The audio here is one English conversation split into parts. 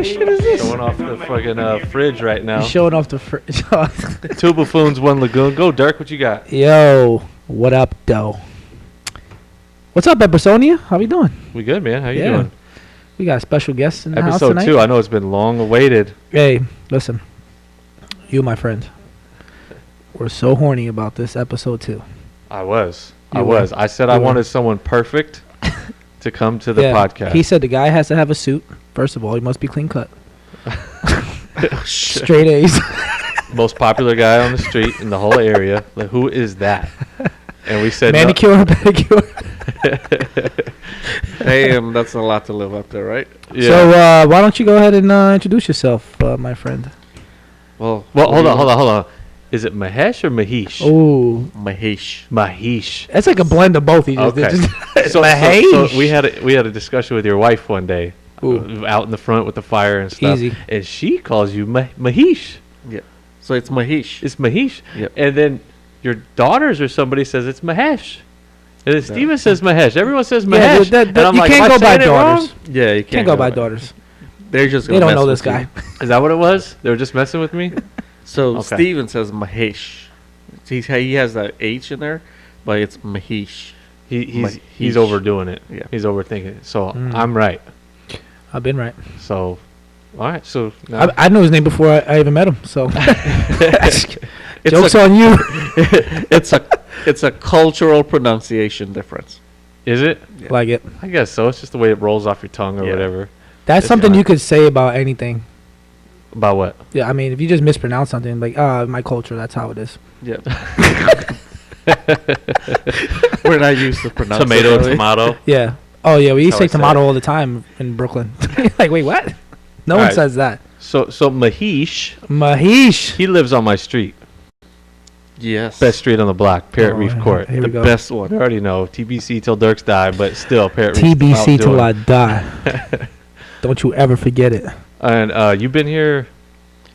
of shit is this? Showing off the fucking fridge right now. Showing off the fridge. Two buffoons, one lagoon. Go, Dirk. What you got? Yo, what up, though? What's up, Ebersonia? How we doing? We good, man. How you doing? We got special guests in the house Episode tonight. 2. I know it's been long awaited. Hey, listen. You, my friend. We're so horny about this episode 2. I was. You were. I said I wanted someone perfect to come to the podcast. He said the guy has to have a suit. First of all, he must be clean cut. Straight A's. Most popular guy on the street in the whole area. Like, who is that? And we said manicure, pedicure. Hey, that's a lot to live up to, right? Yeah. So why don't you go ahead and introduce yourself, my friend? Well, hold on. Is it Mahesh or Mahesh? Oh, Mahesh. It's like a blend of both. Okay. So we had a discussion with your wife one day, out in the front with the fire and stuff. Easy. And she calls you Mahesh. Yeah. So it's Mahesh. It's Mahesh. Yep. And then your daughters or somebody says it's Mahesh. And then Steven says Mahesh. Everyone says Mahesh. And I'm like, can't go by daughters. Yeah, you Can't go by daughters. They're just They don't know this guy. Is that what it was? They were just messing with me? So Okay. Steven says Mahesh. He has that H in there, but it's Mahesh. He's overdoing it. Yeah. He's overthinking it. So I'm right. I've been right. So, all right. So now I knew his name before I even met him. So joke's on you. It's a cultural pronunciation difference. is it? Yeah. Like it. I guess so. It's just the way it rolls off your tongue or Yeah. whatever. That's It's something fine. you could say about anything. About what? Yeah, I mean, if you just mispronounce something, like, my culture, that's how it is. Yeah. We're not used to pronouncing Tomato. Yeah. Oh, yeah, we How say I say tomato it. all the time in Brooklyn. Like, wait, what? No All one right. says that. So Mahesh, Mahesh. he lives on my street. Yes. Best street on the block, Parrot Oh, Reef yeah. Court. Here the we go. best I one. already know. TBC till Dirks die, but still Parrot Reef. TBC till I die. Don't you ever forget it. And you've been here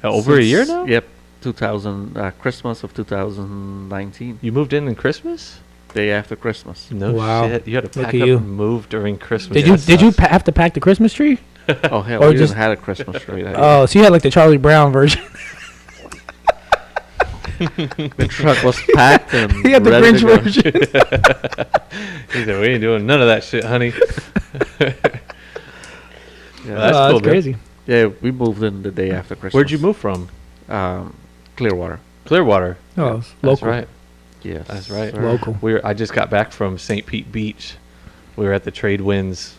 over a year now? Yep. 2000 Christmas of 2019. You moved in Christmas? Day after Christmas. No Wow. shit. You had to Look pack at up you. and move during Christmas. Did you have to pack the Christmas tree? Oh hell, Or we just- just had a Christmas tree. That Oh, so you had like the Charlie Brown version. year. The truck was packed and He had the ready to Grinch go. version. He said, we ain't doing none of that shit, honey. Yeah. That's Oh, cool, that's man. crazy. Yeah, we moved in the day after Christmas. Where'd you move from? Clearwater. Clearwater. Oh, it's That's local. right. Yes. That's right. sir. Local. I just got back from St. Pete Beach. We were at the Trade Winds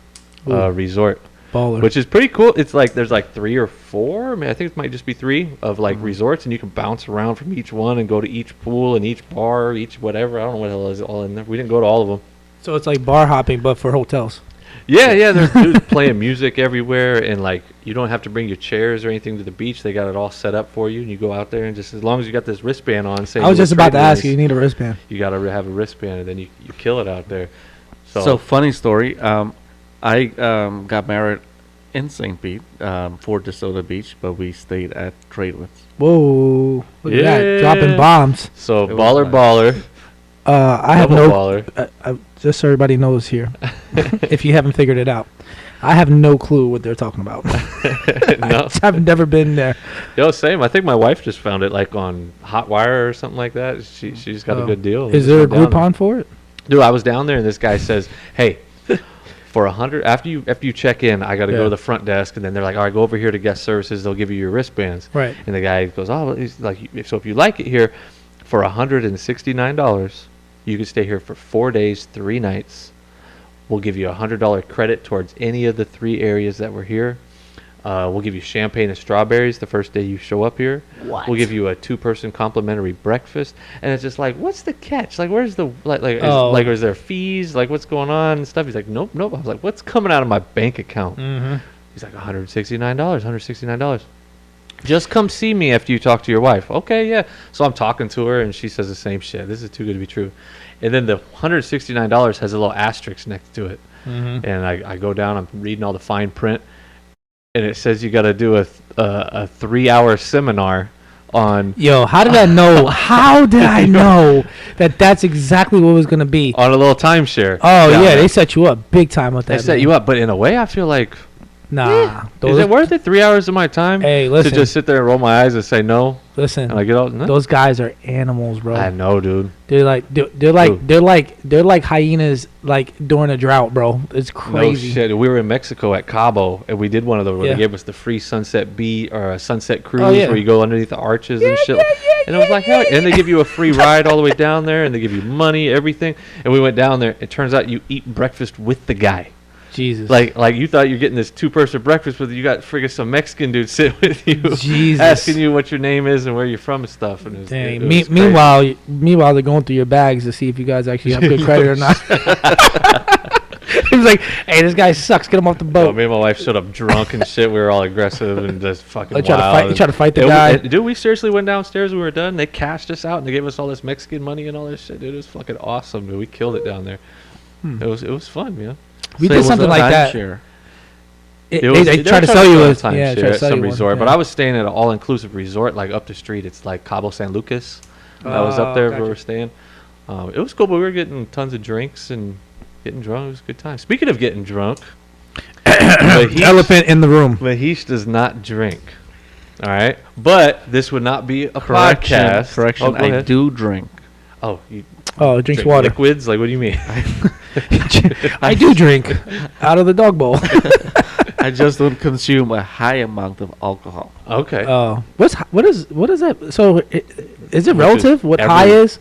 Ooh. resort, Baller. which is pretty cool. It's like there's like 3 or 4. I mean, I think it might just be 3 of like Mm-hmm. resorts, and you can bounce around from each one and go to each pool and each bar, each whatever. I don't know what the hell is all in there. We didn't go to all of them. So it's like bar hopping, but for hotels. Yeah, there's dudes playing music everywhere, and like you don't have to bring your chairs or anything to the beach. They got it all set up for you, and you go out there and just as long as you got this wristband on. Say I was just about to ask you. You need a wristband. You got to have a wristband, and then you kill it out there. So funny story. I got married in St. Pete, Fort DeSoto Beach, but we stayed at Tradewinds. Whoa! Look at that, Yeah. dropping bombs. So It was baller, I have double no. baller. Just so everybody knows here, if you haven't figured it out, I have no clue what they're talking about. No, I've never been there. yo, same. I think my wife just found it like on Hotwire or something like that. She's got a Oh. good deal. Is Just there a went down there. Groupon for it? Dude, I was down there and this guy says, "Hey, for 100 after you check in, I got to Yeah. go to the front desk." And then they're like, "All right, go over here to guest services. They'll give you your wristbands." Right. And the guy goes, "Oh, he's like, so if you like it here, for $169, you can stay here for 4 days, 3 nights. We'll give you a $100 credit towards any of the 3 areas that were here. We'll give you champagne and strawberries the first day you show up here. What? We'll give you a 2-person complimentary breakfast." And it's just like, what's the catch? Like, where's the Oh. is there fees? Like, what's going on and stuff? He's like, nope. I was like, what's coming out of my bank account? Mm-hmm. He's like, $169. Just come see me after you talk to your wife. Okay, yeah. So I'm talking to her, and she says the same shit. This is too good to be true. And then the $169 has a little asterisk next to it. Mm-hmm. And I go down, I'm reading all the fine print, and it says you got to do a 3-hour seminar on Yo, how did I know? How did I know that that's exactly what it was gonna be? a little timeshare. Oh down yeah, there. they set you up big time with They that. set you up, but in a way, I feel like Nah. Is it worth it? 3 hours of my time Hey, to listen. just sit there and roll my eyes and say no, Listen. and I get out. No. Those guys are animals, bro. I know, dude. They're like Dude. they're like hyenas like during a drought, bro. It's crazy. No shit. We were in Mexico at Cabo, and we did one of those where Yeah. they gave us the free sunset beat or a sunset cruise Oh, yeah. where you go underneath the arches and shit. And I was like, hell, and they give you a free ride all the way down there, and they give you money, everything. And we went down there. It turns out you eat breakfast with the guy. Jesus. Like you thought you're getting this 2-person breakfast, but you got friggin' some Mexican dude sitting with you, Jesus. asking you what your name is and where you're from and stuff. And it was, Dang. it was crazy. Meanwhile, they're going through your bags to see if you guys actually have good credit or not. He was like, "Hey, this guy sucks. Get him off the Oh, boat." me and my wife showed up drunk and shit. We were all aggressive and just fucking They try to wild. fight. They try to fight the And guy. dude, we seriously went downstairs. We were done. They cashed us out and they gave us all this Mexican money and all this shit. Dude, it was fucking awesome. Dude, we killed it down there. It was fun, man. We So it did was something a like that. timeshare. They try to sell you a timeshare yeah, try to at sell some you one, resort, but yeah. I was staying at an all-inclusive resort, like up the street. It's like Cabo San Lucas. I was up there where we gotcha. were staying. It was cool, but we were getting tons of drinks and getting drunk. It was a good time. Speaking of getting drunk, Elephant in the room. Mahesh does not drink. All right, but this would not be a Correction. podcast. Correction. Oh, go I ahead. do drink. Oh, you Oh, it drinks drink water. liquids? Like, what do you mean? I do drink out of the dog bowl. I just don't consume a high amount of alcohol. Okay. Oh, what is that? So, is it Which is relative? What high every- is?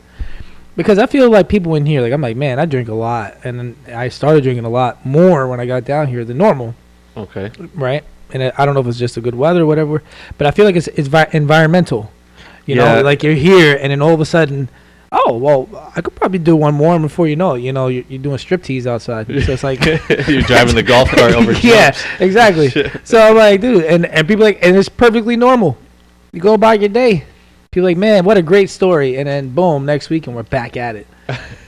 Because I feel like people in here, like I'm like, man, I drink a lot, and then I started drinking a lot more when I got down here than normal, Okay. right? And I don't know if it's just the good weather or whatever, but I feel like it's environmental. You Yeah. know, like you're here, and then all of a sudden, oh well, I could probably do one more, and before you know it, you're doing striptease outside. So it's like, You're driving the golf cart over yeah, jumps. exactly. So I'm like, dude, and people like, and it's perfectly normal. You go about your day. People like, man, what a great story, and then boom, next week, and we're back at it.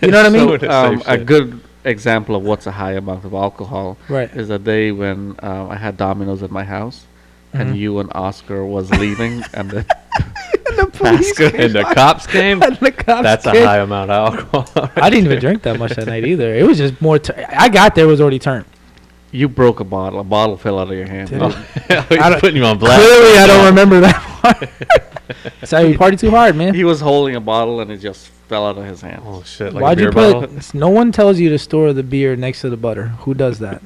You know what I mean? So the same A shit. good example of what's a high amount of alcohol Right. is a day when I had Domino's at my house, Mhm. and you and Oscar was leaving, and the The police Pasco- came And the cops came. and the cops That's a came. high amount of alcohol. I didn't even drink that much that night either. It was just more. I got there, it was already turned. you broke a bottle. A bottle fell out of your hand. Did Oh, I he's don't- putting you on blast. Clearly, I don't remember that part. So you party too hard, man. He was holding a bottle, and it just fell out of his hand. Oh shit! Like Why'd a you beer put? bottle? No one tells you to store the beer next to the butter. Who does that?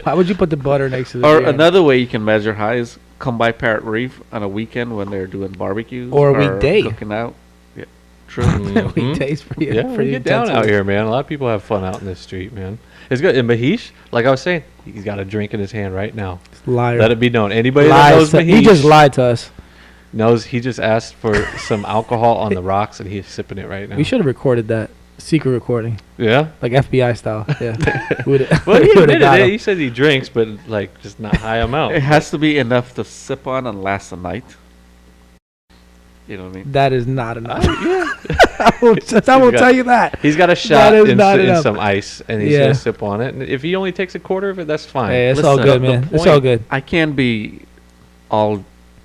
Why would you put the butter next to the Or beer? another way you can measure high is come by Parrot Reef on a weekend when they're doing barbecues Or a weekday. cooking out. Yeah, true. Mhm. Weekdays pretty. Yeah, we pretty get down intensive. out here, man. A lot of people have fun out in this street, man. It's good. And Mahesh, like I was saying, he's got a drink in his hand right now. Liar. Let it be known. Anybody that Lies knows to- Mahesh he just lied to us. knows he just asked for some alcohol on the rocks, and he's sipping it right now. We should have recorded that secret recording, Yeah. like FBI style. Yeah. Well, he would've admitted got it. him. He said he drinks, but like just not high amount. It has to be enough to sip on and last a night. You know what I mean? That is not enough. Yeah. I will tell you that. He's got a shot is in, not in enough. some ice, and he's Yeah. gonna sip on it. And if he only takes a quarter of it, that's fine. Hey, it's all Listen, good, the man. It's all point- good. I can't be all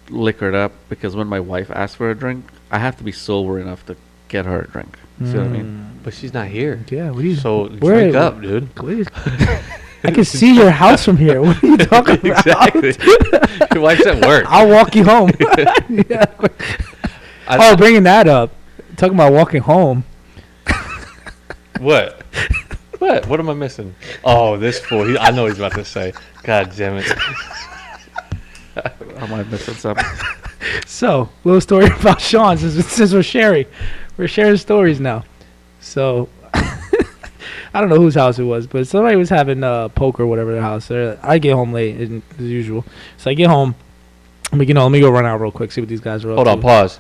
liquored up because when my wife asks for a drink, I have to be sober enough to get her a drink. See what I mean? But she's not here. Yeah, what are you? So Where- drink up, dude. Please. I can see your house from here. What are you talking about? Exactly. Your wife's at work. I'll walk you home. Yeah. Oh, bringing that up. Talking about walking home. What? What? What am I missing? Oh, this fool. I know he's about to say. God damn it. Am I missing something? So, little story about Sean. Since we're sharing stories now. So, I don't know whose house it was, but somebody was having poker or whatever at their house. I get home late as usual. So I get home. Let me go run out real quick, see what these guys are up Hold to. on, pause.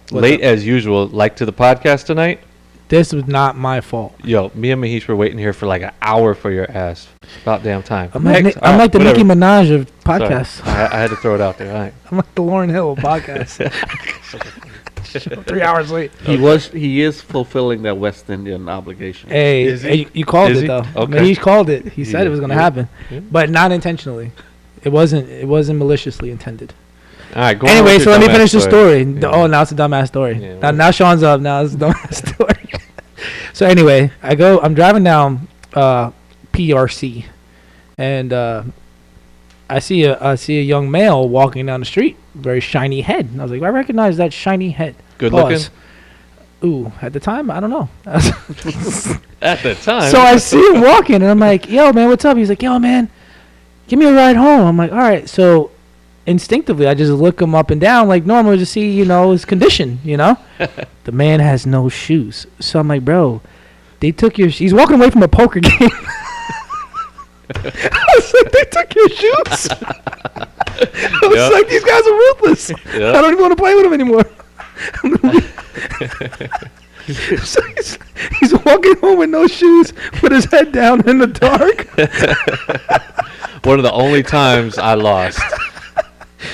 What's Late up? as usual, like to the podcast tonight. This was not my fault. Yo, me and Mahesh were waiting here for like an hour for your ass. About damn time. I'm like, Next. I'm All like the right, Nicki whatever. Minaj of Sorry. podcasts. I had to throw it out there. All right. I'm like the Lauryn Hill of podcasts. 3 hours late. He is fulfilling that West Indian obligation. Hey, Is he? hey, you called Is it he? though. Okay. Mahesh called it. He He said it did. was gonna Yeah. happen, Yeah. but not intentionally. It wasn't maliciously intended. All right. Go on Anyway, with so your let me dumbass finish the story. Yeah. Oh, now it's a dumbass story. Yeah, now, well- now Sean's up. Now it's a dumbass story. So anyway, I'm driving down PRC, and I see a young male walking down the street, very shiny head. And I was like, I recognize that shiny head. Good Pause. looking? Ooh, at the time, I don't know. At the time. So I see him walking, and I'm like, yo, man, what's up? He's like, yo, man, give me a ride home. I'm like, all right. So instinctively, I just look him up and down like normal to see, his condition, The man has no shoes. So I'm like, bro, they took your he's walking away from a poker game. I was like, they took your shoes. I was like, these guys are ruthless. Yep. I don't even want to play with them anymore. So he's walking home with no shoes, with his head down in the dark. One of the only times I lost.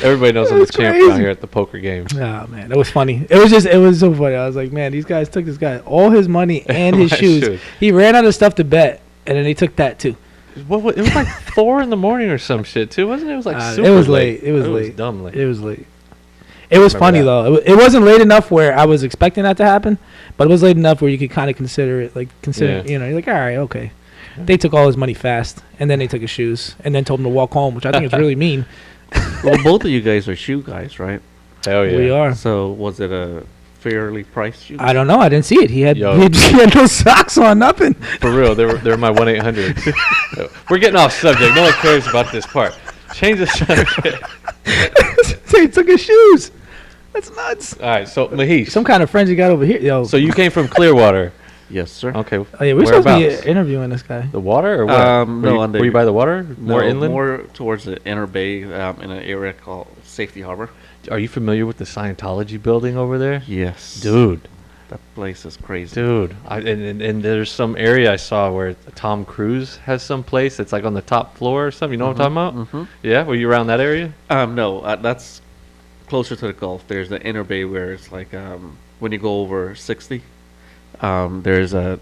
Everybody knows I'm the champ crazy. out here at the poker games. Oh man, that was funny. It was so funny. I was like, man, these guys took this guy all his money and his My shoes. shoes. He ran out of stuff to bet, and then they took that too. It was like 4 in the morning or some shit too, wasn't it? It was like super It was late. late. It was late. Dumb late. It was late. It was Remember funny that. though. It wasn't late enough where I was expecting that to happen, but it was late enough where you could kind of consider it. Like Yeah. you're like, all right, okay. They took all his money fast, and then they took his shoes, and then told him to walk home, which I think is really mean. Well, both of you guys are shoe guys, right? Hell yeah. We are. So was it a fairly priced shoe? I don't know. I didn't see it. He had Yo. he had no socks on, nothing. For real, they're my 1-800. We're getting off subject. No one cares about this part. Change the subject. They took his shoes. That's nuts. All right, so Mahesh. Some kind of friends you got over here, yo. So you came from Clearwater. Yes, sir. Okay. Oh, yeah, we're supposed to Whereabouts? be interviewing this guy. The water or what? No, on the- were you by the water? More No, inland? more towards the inner bay, in an area called Safety Harbor. Are you familiar with the Scientology building over there? Yes, Dude. that place is crazy. Dude, and there's some area I saw where Tom Cruise has some place that's like on the top floor or something. You know what I'm talking about? Mm-hmm. Yeah, were you around that area? No, that's closer to the Gulf. There's the inner bay where it's like when you go over 60, there's a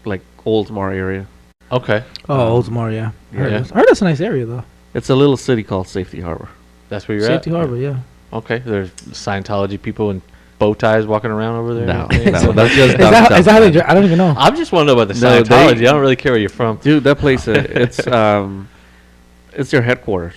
like Oldsmar area. Okay, Oh, Oldsmar, yeah. I heard Yeah. that's- I heard that's a nice area though. It's a little city called Safety Harbor. that's where you're Safety at. Harbor, yeah. Okay, there's Scientology people in bow ties walking around over there. No, Okay. no, that's just Is that how downtown. they? I don't even know. I just want to know about the No, Scientology. they- I don't really care where you're from. Dude, that place, it's their headquarters.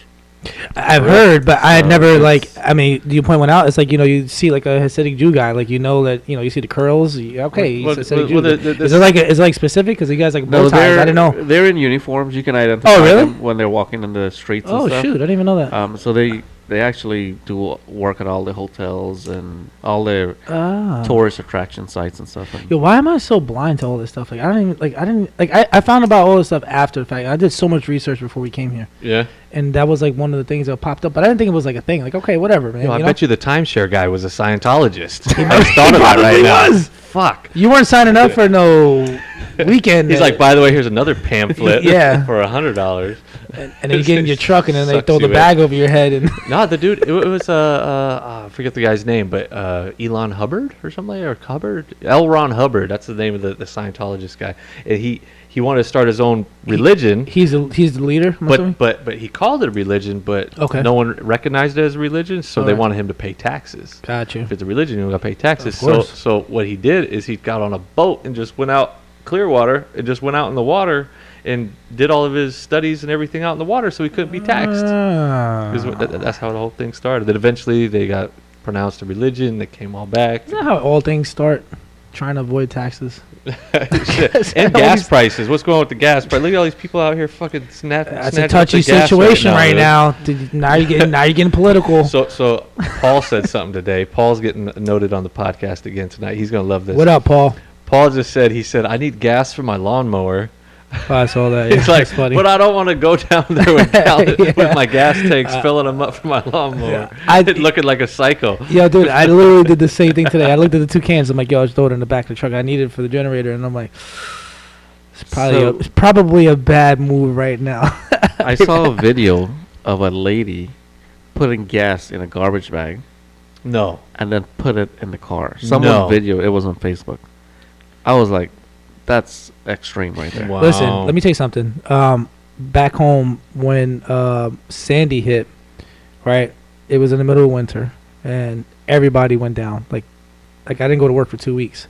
I've heard, but I had So never it's- I mean, you point one out. It's like you see like a Hasidic Jew guy, like that you see the curls. Okay, Well, he's a Hasidic well, Jew. the- Is it like is it like specific? Because you guys like bow No, ties. I didn't know. They're in uniforms. You can identify Oh, really? them when they're walking in the streets Oh and stuff. shoot, I didn't even know that. So they actually do work at all the hotels and all the Ah. tourist attraction sites and stuff. And Yo, why am I so blind to all this stuff? Like I found about all this stuff after the fact. I did so much research before we came here, Yeah. and that was like one of the things that popped up. But I didn't think it was like a thing. Like okay, whatever, man. Yo, I you bet you the timeshare guy was a Scientologist. I might- just thought about it right probably now. was. Fuck. You weren't signing up for no weekend. He's like, by the way, here's another pamphlet Yeah. for $100. and then you get in your truck, and then they Sucks throw the you in. bag over your head, and No, the dude, it was I forget the guy's name, but Elon Hubbard or something, or Hubbard, L. Ron Hubbard. That's the name of the Scientologist guy. And he wanted to start his own religion, he's the leader. I'm assuming? but he called it a religion, but Okay. no one recognized it as a religion, so they Alright. wanted him to pay taxes. Got you. If it's a religion, you got to pay taxes. Of course. So what he did is he got on a boat and just went out Clearwater and just went out in the water and did all of his studies and everything out in the water, so he couldn't be taxed. Ah. That's how the whole thing started. Then eventually they got pronounced a religion. They came all back. Isn't that how all things start? Trying to avoid taxes. Shit. And All gas these- prices. What's going on with the gas price? Look at all these people out here fucking snapping. That's a touchy situation right now. Now you're getting political. So Paul said something today. Paul's getting noted on the podcast again tonight. He's gonna love this. What up, Paul? Paul just said, I need gas for my lawnmower. Oh, I saw that. Yeah, He's like, that's funny. but I don't want to go down there with, Yeah. with my gas tanks, filling them up for my lawnmower. I- looking like a psycho. Yo, dude, I literally did the same thing today. I looked at the two cans. I'm like, yo, I just throw it in the back of the truck. I need it for the generator, and I'm like, it's probably a bad move right now. I saw a video of a lady putting gas in a garbage bag No. and then put it in the car. Someone No. video. It was on Facebook. I was like, that's extreme right there. Wow. Listen, let me tell you something. Back home when Sandy hit, right? It was in the middle of winter, and everybody went down. Like I didn't go to work for 2 weeks.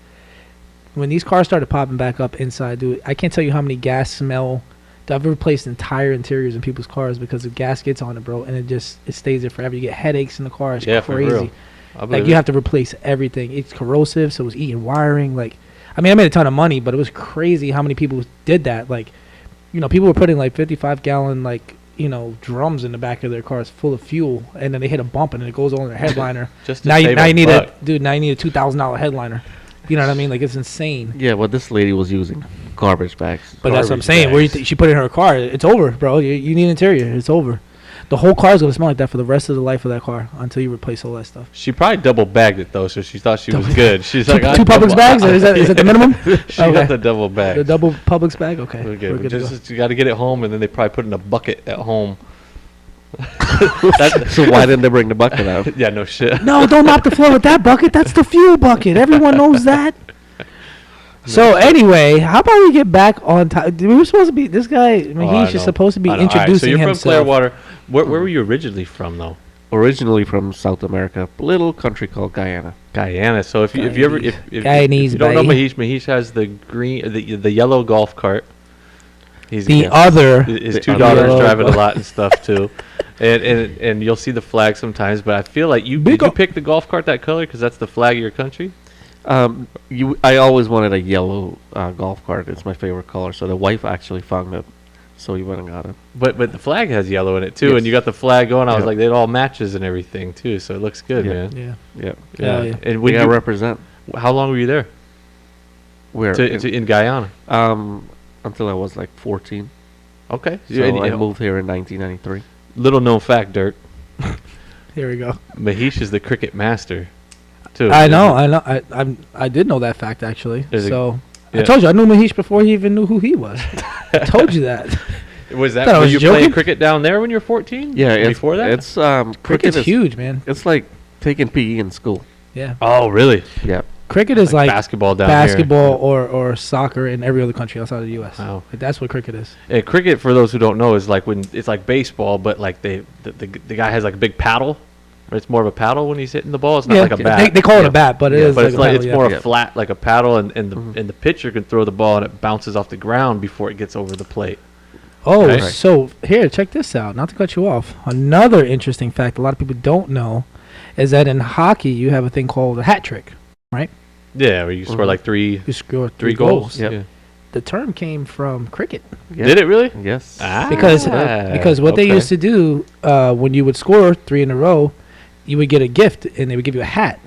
When these cars started popping back up inside, dude, I can't tell you how many gas smell I've replaced entire interiors in people's cars because of gaskets on it, bro, and it stays there forever. You get headaches in the car. It's Yeah, for real. crazy. I Like believe you it. have to replace everything. It's corrosive, so it's eating wiring. Like, I mean, I made a ton of money, but it was crazy how many people did that. Like, people were putting like 55-gallon drums in the back of their cars full of fuel, and then they hit a bump and it goes on their headliner. Just to now you save now a you need buck. now you need a $2,000 headliner. You know what I mean? Like, it's insane. Yeah, what this lady was using, garbage bags. But that's what I'm Garbage saying. Where bags. she put it in her car, it's over, bro. You need interior. It's over. The whole car is gonna smell like that for the rest of the life of that car until you replace all that stuff. She probably double bagged it though, so she thought she was Double- good. She's Two, like, I two Publix double- bags? Is that the minimum? She Okay. got the double bag. The double Publix bag? Okay. We're good. We're good to go. Just you got to get it home, and then they probably put it in a bucket at home. That's, So why didn't they bring the bucket out? yeah, no shit. No, don't mop the floor with that bucket. That's the fuel bucket. Everyone knows that. So anyway, how about we get back on time? We were supposed to be this guy. Oh, I Mahesh is know. supposed to be I know. All right, introducing so you're himself. from Clearwater. Where were you originally from, though? Originally from South America, a little country called Guyana. Guyana. So if you ever if Guyanese, you don't know bae. Mahesh has the green the yellow golf cart. He's The yeah, other. his the two other daughters yellow drive it a golf- lot and stuff too, and you'll see the flag sometimes. But I feel like Big did you go- pick the golf cart that color because that's the flag of your country. I always wanted a yellow golf cart. It's my favorite color. So the wife actually found it, so we went and got it. But the flag has yellow in it too, Yes. and you got the flag going. I was Yeah. like, it all matches and everything too, so it looks good, Yeah. man. Yeah. Yeah, Yeah. And we when gotta you, represent. how long were you there? Where In Guyana. until I was like 14. Okay. So I And moved here in 1993. little known fact, Dirk. Here we go. Mahesh is the cricket master, too. I know. I did know that fact actually. Is it- So I yeah. told you I knew Mahesh before he even knew who he was. I told you that. Was that Thought I were was you joking. playing cricket down there when you were 14? Yeah, Before that? it's Cricket's cricket is huge, man. It's like taking PE in school. Yeah. Oh, really? Yeah, Cricket is like basketball down basketball or soccer in every other country outside of the U.S. Wow. Like, that's what cricket is. here. And cricket, for those who don't know, is like when it's like baseball, but like the guy has like a big paddle. Or it's more of a paddle when he's hitting the ball. It's not like a bat. They call it Yeah. a bat, but it Yeah, is But like it's a like paddle, it's yeah. more Yeah. flat like a paddle, and the Mhm. and the pitcher can throw the ball and it bounces off the ground before it gets over the plate. Oh, Right. so here, check this out. Not to cut you off. Another interesting fact a lot of people don't know is that in hockey you have a thing called a hat trick. Yeah, where you score Mhm. like three You score three goals. Yep. Yeah. The term came from cricket yeah. Did it really? Yes. Ah. because what they okay. used to do when you would score 3 in a row, you would get a gift and they would give you a hat.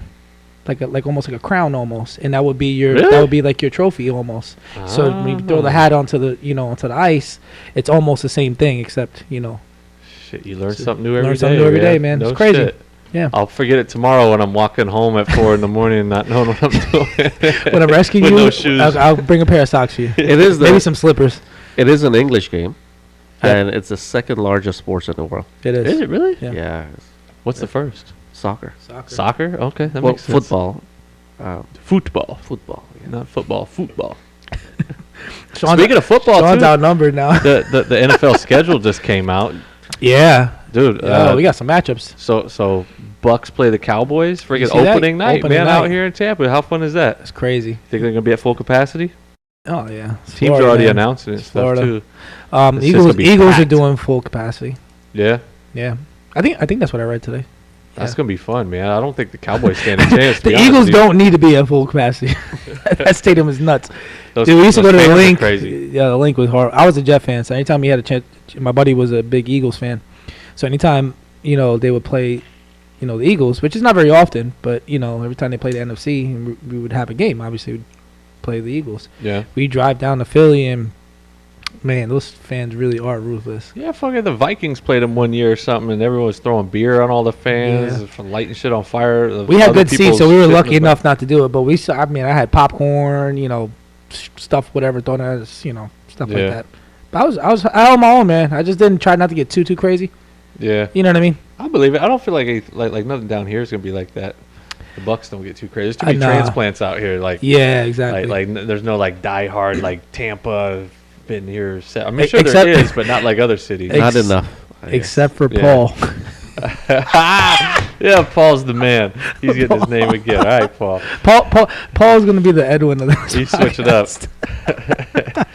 Like almost like a crown almost, and that would be Really? that would be like your trophy almost. So when you throw the Ah. hat onto the onto the ice, it's almost the same thing except Shit, you learn So something new learn every day. something new every day, man. No It's crazy. shit. Yeah. I'll forget it tomorrow when I'm walking home at 4 in the morning, not knowing what I'm doing. When I'm rescuing With you, no shoes. I'll bring a pair of socks for you. It is Maybe the. some slippers. It is an English game, Yeah. and it's the second largest sports in the world. It is. Is it really? Yeah. Yeah, What's the first? soccer. Soccer? Okay, that Well, makes sense. football. Football. Football. Yeah. Not football. Football. Sean's, Speaking of football, Sean's too, outnumbered now. the NFL schedule just came out. Yeah. Dude, Oh, we got some matchups. so Bucks play the Cowboys. Friggin' see that? opening night, Opening man, out night. here in Tampa. How fun is that? That's crazy. Think they're going to be at full capacity? Oh yeah. It's Teams Florida, are already man. announcing it and stuff, Florida. too. It's just Eagles gonna be Eagles are packed. doing full capacity. Yeah? Yeah. I think that's what I read today. That's Yeah. going to be fun, man. I don't think the Cowboys stand a chance. to The be honest Eagles with you. don't need to be at full capacity. That stadium is nuts. Those- Dude, we used to those go to the fans are link. Crazy. Yeah, the link was horrible. I was a Jet fan, so anytime he had a chance, my buddy was a big Eagles fan. So anytime they would play, the Eagles, which is not very often, but every time they played the NFC, and we would have a game. Obviously, we'd play the Eagles. Yeah. We drive down to Philly, and man, those fans really are ruthless. Yeah, fucking the Vikings played them one year or something, and everyone was throwing beer on all the fans, Yeah. from lighting shit on fire. The We had other good seats, people's so we were shit in lucky the enough not to do it. But we saw. I mean, I had popcorn, stuff, whatever, thrown at us, stuff like Yeah. that. But I was out on my own, man. I just didn't try not to get too crazy. Yeah, You know what I mean? I believe it. I don't feel like nothing down here is gonna be like that. The Bucks don't get too crazy. There's too many Nah. transplants out here. Like, Yeah, exactly. there's no like diehard like Tampa. Been here. I mean, E- sure except- there is, but not like other cities. Not Ex- enough. I guess. Except for Yeah. Paul. Yeah, Paul's the man. He's getting his name again. All right, Paul. Paul's gonna be the Edwin of this. He's switching up. podcast.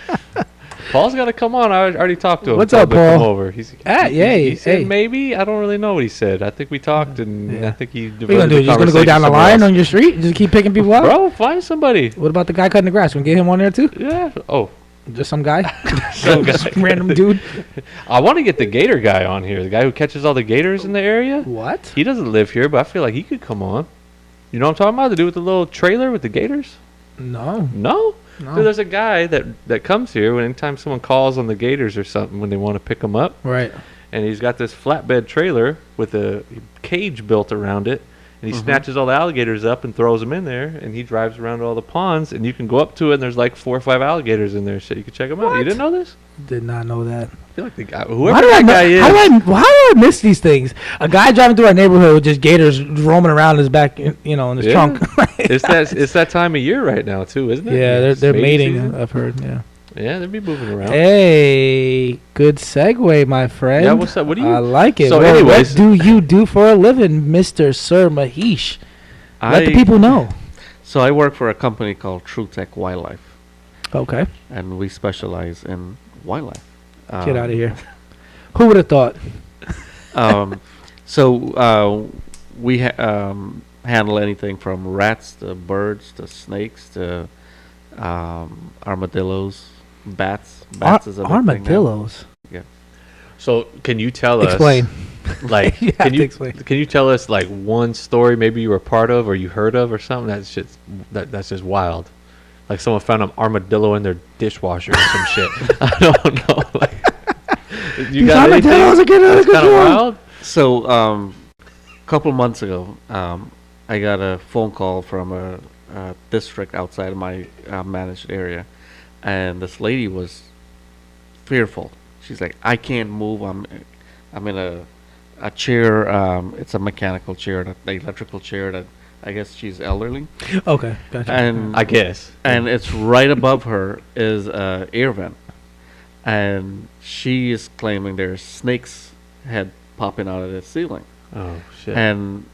Paul's got to come on. I already talked to him. What's Told up, him to come Paul? over. Yay, He said hey. maybe. I don't really know what he said. I think we talked, and Yeah. I think he. What are you gonna do? Just gonna go down the line on your street? Just keep picking people up? Bro, find somebody. What about the guy cutting the grass? Gonna get him on there too? Yeah. Oh, Just some guy? some guy. Just random dude? I want to get the gator guy on here. The guy who catches all the gators in the area. What? He doesn't live here, but I feel like he could come on. You know what I'm talking about? The dude with the little trailer with the gators? No. No? No. Dude, there's a guy that comes here when anytime someone calls on the gators or something when they want to pick them up. Right. And he's got this flatbed trailer with a cage built around it. And he snatches all the alligators up and throws them in there. And he drives around all the ponds. And you can go up to it and there's like 4 or 5 alligators in there. So you can check them out. You What? didn't know this? Did not know that. I feel like the guy, Why whoever do I that know- guy is. How do I miss these things? A guy driving through our neighborhood with just gators roaming around his back, in his Yeah. trunk. It's that time of year right now too, isn't it? Yeah, It's they're mating mating. season. I've heard. Yeah. Yeah, they'll be moving around. Hey, good segue, my friend. Yeah, what's up? What do you? I like it. So Well, anyways- what do you do for a living, Mister Sir Mahesh? Let the people know. So I work for a company called True Tech Wildlife, Okay, and we specialize in wildlife. get out of here. Who would have thought? We handle anything from rats to birds to snakes to armadillos, bats. Bats is a big thing now. Armadillos. So can you tell us? Explain. Like, You have can to you explain. can you tell us like one story maybe you were part of or you heard of or something that's just wild? Like someone found an armadillo in their dishwasher or some shit. I don't know. Like, you These got anything armadillos are getting out of that's kind of control. wild? So, a couple months ago, I got a phone call from a district outside of my managed area, and this lady was fearful. She's like, "I can't move. I'm in a chair. It's a mechanical chair, the electrical chair. That I guess she's elderly, Okay, gotcha. and I guess. and it's right above her is a air vent, and she is claiming there's snakes head popping out of the ceiling. Oh shit. And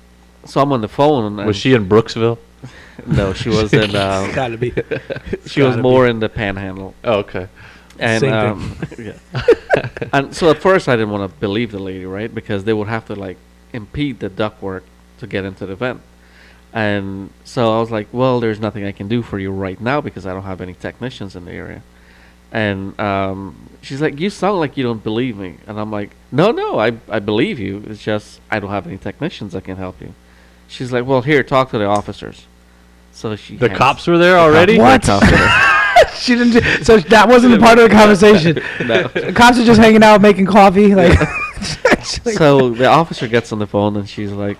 so I'm on the phone. And Was she in Brooksville? No, she was in. Gotta be. She was gotta more in the Panhandle. Oh, okay. And Same yeah. And so at first I didn't want to believe the lady, right? Because they would have to like impede the ductwork to get into the vent. And so I was like, well, there's nothing I can do for you right now because I don't have any technicians in the area. And she's like, you sound like you don't believe me. And I'm like, no, I believe you. It's just I don't have any technicians that can help you. She's like, well, here, talk to the officers. So she The hands- cops were there the already? cops- What? the cops were there. She didn't. So that wasn't part of the conversation. No. The cops are just hanging out making coffee. Like, So the officer gets on the phone and she's like,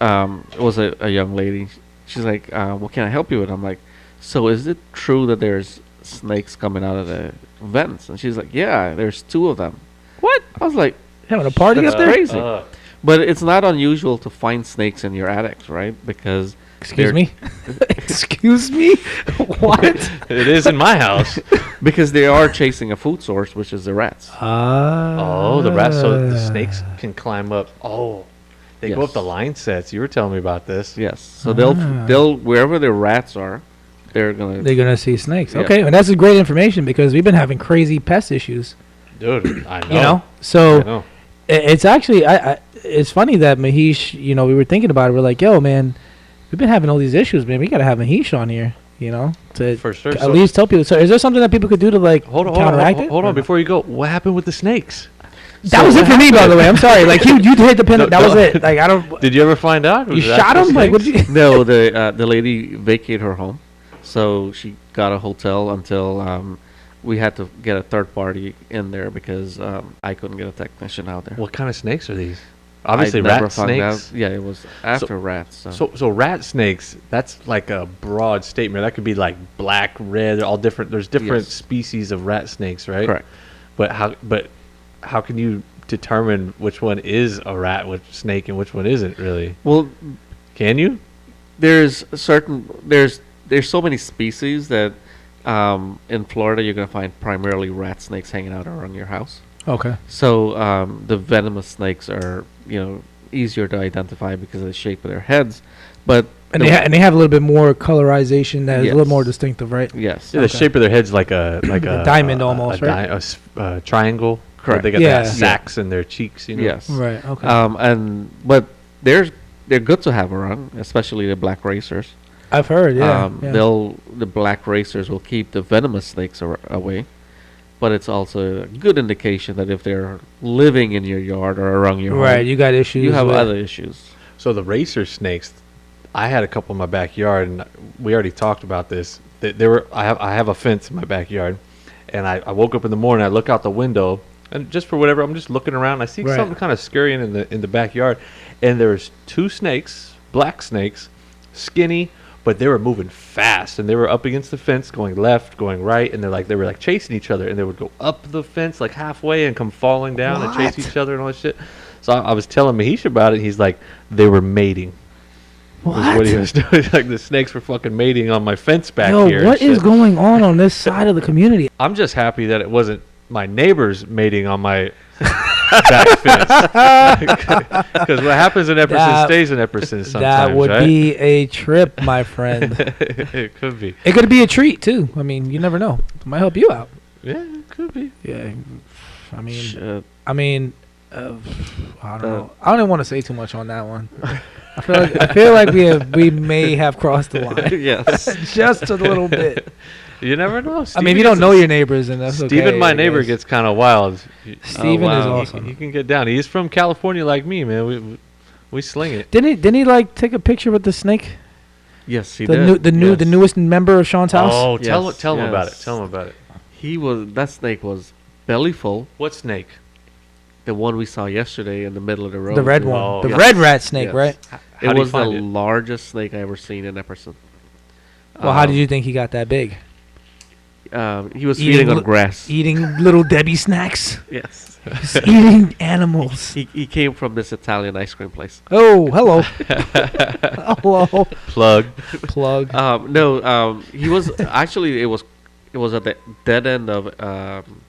it was a young lady. She's like, what can I help you with? I'm like, so is it true that there's snakes coming out of the vents? And she's like, yeah, there's 2 of them. what? I was like, Having a party That's up there? crazy. But it's not unusual to find snakes in your attics, right? Because Excuse they're- me. Excuse me. What? It is in my house. because they are chasing a food source, which is the rats. Oh, the rats. So the snakes can climb up. Oh, they go up Yes. the line sets. You were telling me about this. Yes. So Ah. they'll wherever the rats are, they're gonna. They're gonna see snakes. Yeah. Okay, and that's a great information because we've been having crazy pest issues. Dude, I know. You know, I so know. it's actually it's funny that Mahesh. You know, we were thinking about it. We're like, yo, man, we've been having all these issues, man. We gotta have Mahesh on here. You know, to For sure. at So- least tell people. So, is there something that people could do to like Hold on, counteract it? hold on. Before you go, what happened with the snakes? That So was it for me, by the way. I'm sorry. Like you hit the pin. No, that was no. it. Like I don't. Did you ever find out? You Was it shot actual him? Like what snakes? did you? No, the lady vacated her home, so she got a hotel until we had to get a third party in there because I couldn't get a technician out there. What kind of snakes are these? Obviously, I never rat found snakes. out. Yeah, it was after rats. So. So rat snakes. That's like a broad statement. That could be like black, red, all different. There's different Yes. species of rat snakes, right? Correct. But how can you determine which one is a rat, which snake, and which one isn't really? Well, Can you? there's so many species that in Florida you're gonna find primarily rat snakes hanging out around your house. Okay. So the venomous snakes are easier to identify because of the shape of their heads, but And they have a little bit more colorization that is a little Yes. more distinctive, right? Yes. Yeah, the Okay. shape of their head's like a A diamond almost, right? triangle. Where Correct. They got Yeah. that sacs in their cheeks. You know. Yes. Right. Okay. But they're good to have around, especially the black racers. I've heard. Yeah. Yeah. The black racers will keep the venomous snakes away, but it's also a good indication that if they're living in your yard or around your Right. home, You got issues. you have with- other issues. So the racer snakes, I had a couple in my backyard, and we already talked about this. I have a fence in my backyard, and I woke up in the morning. I look out the window, and just for whatever, I'm just looking around. I see Right. something kind of scurrying in the backyard, and there's two snakes, black snakes, skinny, but they were moving fast, and they were up against the fence, going left, going right, and they were like chasing each other, and they would go up the fence like halfway and come falling down and chase What? each other and all that shit. So I was telling Mahesh about it. He's like, they were mating. Was what he was doing. Like the snakes were fucking mating on my fence back Yo, here. what and is shit. going on this side of the community? I'm just happy that it wasn't my neighbors mating on my back fence. Because what happens in Epperson That- stays in Epperson sometimes, That would right? be a trip, my friend. It could be. It could be a treat too. I mean, you never know. It might help you out. Yeah, it could be. Yeah. I mean, Shit. I mean, I don't know. I don't even want to say too much on that one. I feel like we may have crossed the line Yes. just a little bit. You never know. I mean, if you don't know your neighbors, then that's okay. Steven, my I neighbor, guess. gets kind of wild. Steven wow. is He- awesome. He can get down. He's from California like me, man. We sling it. Didn't he like take a picture with the snake? Yes, he The did. the newest member of Sean's house. Oh, tell Yes, him about it. yes. Tell him about it. That snake was belly full. What snake? The one we saw yesterday in the middle of the road. The red one, Oh, the yes. red rat snake, Yes. right? How It do you was the find it? largest snake I ever seen in Epperson. Well, how did you think he got that big? He was Eating feeding on li- grass. Eating little Debbie snacks. Yes. He's eating animals. He came from this Italian ice cream place. Oh, hello. Hello. Plug. Plug. He was actually it was at the dead end of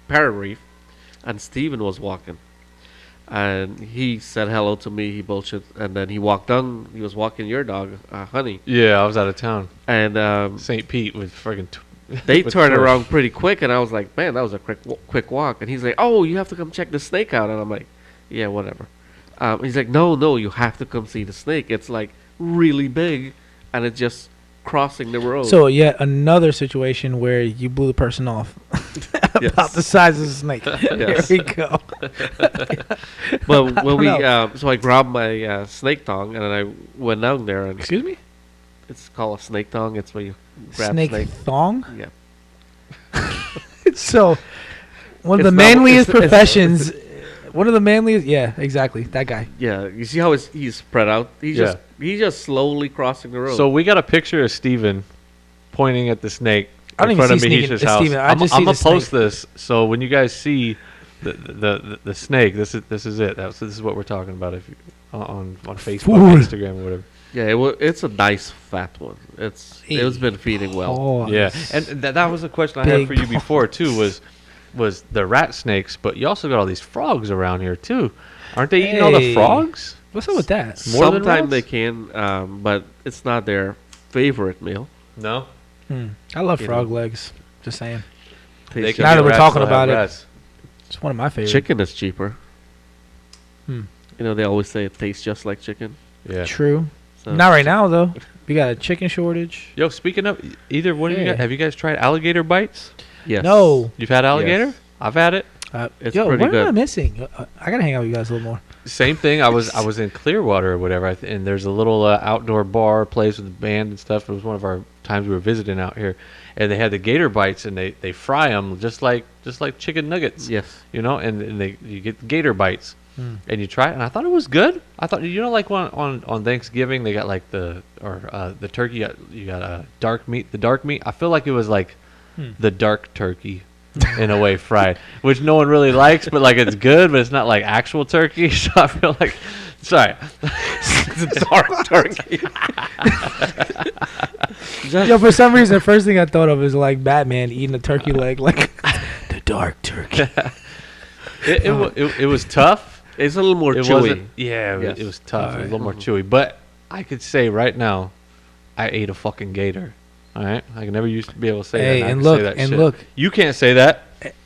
Parrot Reef, and Steven was walking, and he said hello to me. He bullshit, and then he walked down. He was walking your dog, Honey, Yeah, I was out of town. and St. Pete with friggin' they with turned tourists. around pretty quick, and I was like, man, that was a quick walk. And he's like, oh, you have to come check the snake out, and I'm like, yeah, whatever. He's like, no, you have to come see the snake. It's like really big, and it's just crossing the road. So yet another situation where you blew the person off about Yes. the size of the snake. Yes. Here we go. But when we, know. so I grabbed my snake tongue, and then I went down there, and Excuse me? it's called a snake tongue. It's where you grab Snake, snake. thong? Yeah. So, one of It's the not- manliest it's- professions. One of the manliest. Yeah, exactly. That guy. Yeah, you see how he's spread out? He's just slowly crossing the road. So we got a picture of Steven pointing at the snake I don't in even front of see Mahish's Steven- house. Steven, I I'm just see gonna the post snake. this, so when you guys see the snake, this is it. This is what we're talking about. If you, on Facebook, Ooh. Instagram, or whatever. yeah, it's a nice fat one. It's been feeding well. Oh, Yeah, and that was a question I had Big for you before too. Was the rat snakes? But you also got all these frogs around here too. Aren't they eating all the Hey. frogs? What's up with that? More than Sometimes they rats? can, but it's not their favorite meal. No. I love You frog know. legs. Just saying. They Tastes can Now be that we're rats, talking they'll have about it. rats. It's one of my favorites. Chicken is cheaper. Hmm. You know, they always say it tastes just like chicken. Yeah. True. So Not right now though. We got a chicken shortage. Yo, speaking of, either one of you Yeah. guys, have you guys tried alligator bites? Yes. No. You've had alligator? Yes. I've had it. It's Yo, pretty what am I good. missing? I gotta hang out with you guys a little more. Same thing. I was in Clearwater or whatever, and there's a little outdoor bar place with a band and stuff. It was one of our times we were visiting out here, and they had the gator bites, and they fry them just like chicken nuggets. Yes. You know, and you get gator bites, and you try it, and I thought it was good. I thought, you know, like on Thanksgiving they got like the turkey. You got dark meat. The dark meat. I feel like it was like the dark turkey. In a way, fried, which no one really likes, but like it's good, but it's not like actual turkey. So I feel like, sorry, It's dark turkey. Yo, for some reason, the first thing I thought of is like Batman eating a turkey leg, like the dark turkey. it was tough. It's a little more It chewy. wasn't. Yeah, Yes. it was tough. It was a little more Alright. chewy, but I could say right now, I ate a fucking gator. All right, I never used to be able to say Hey, that. I and can say look, that and shit. look. You can't say that.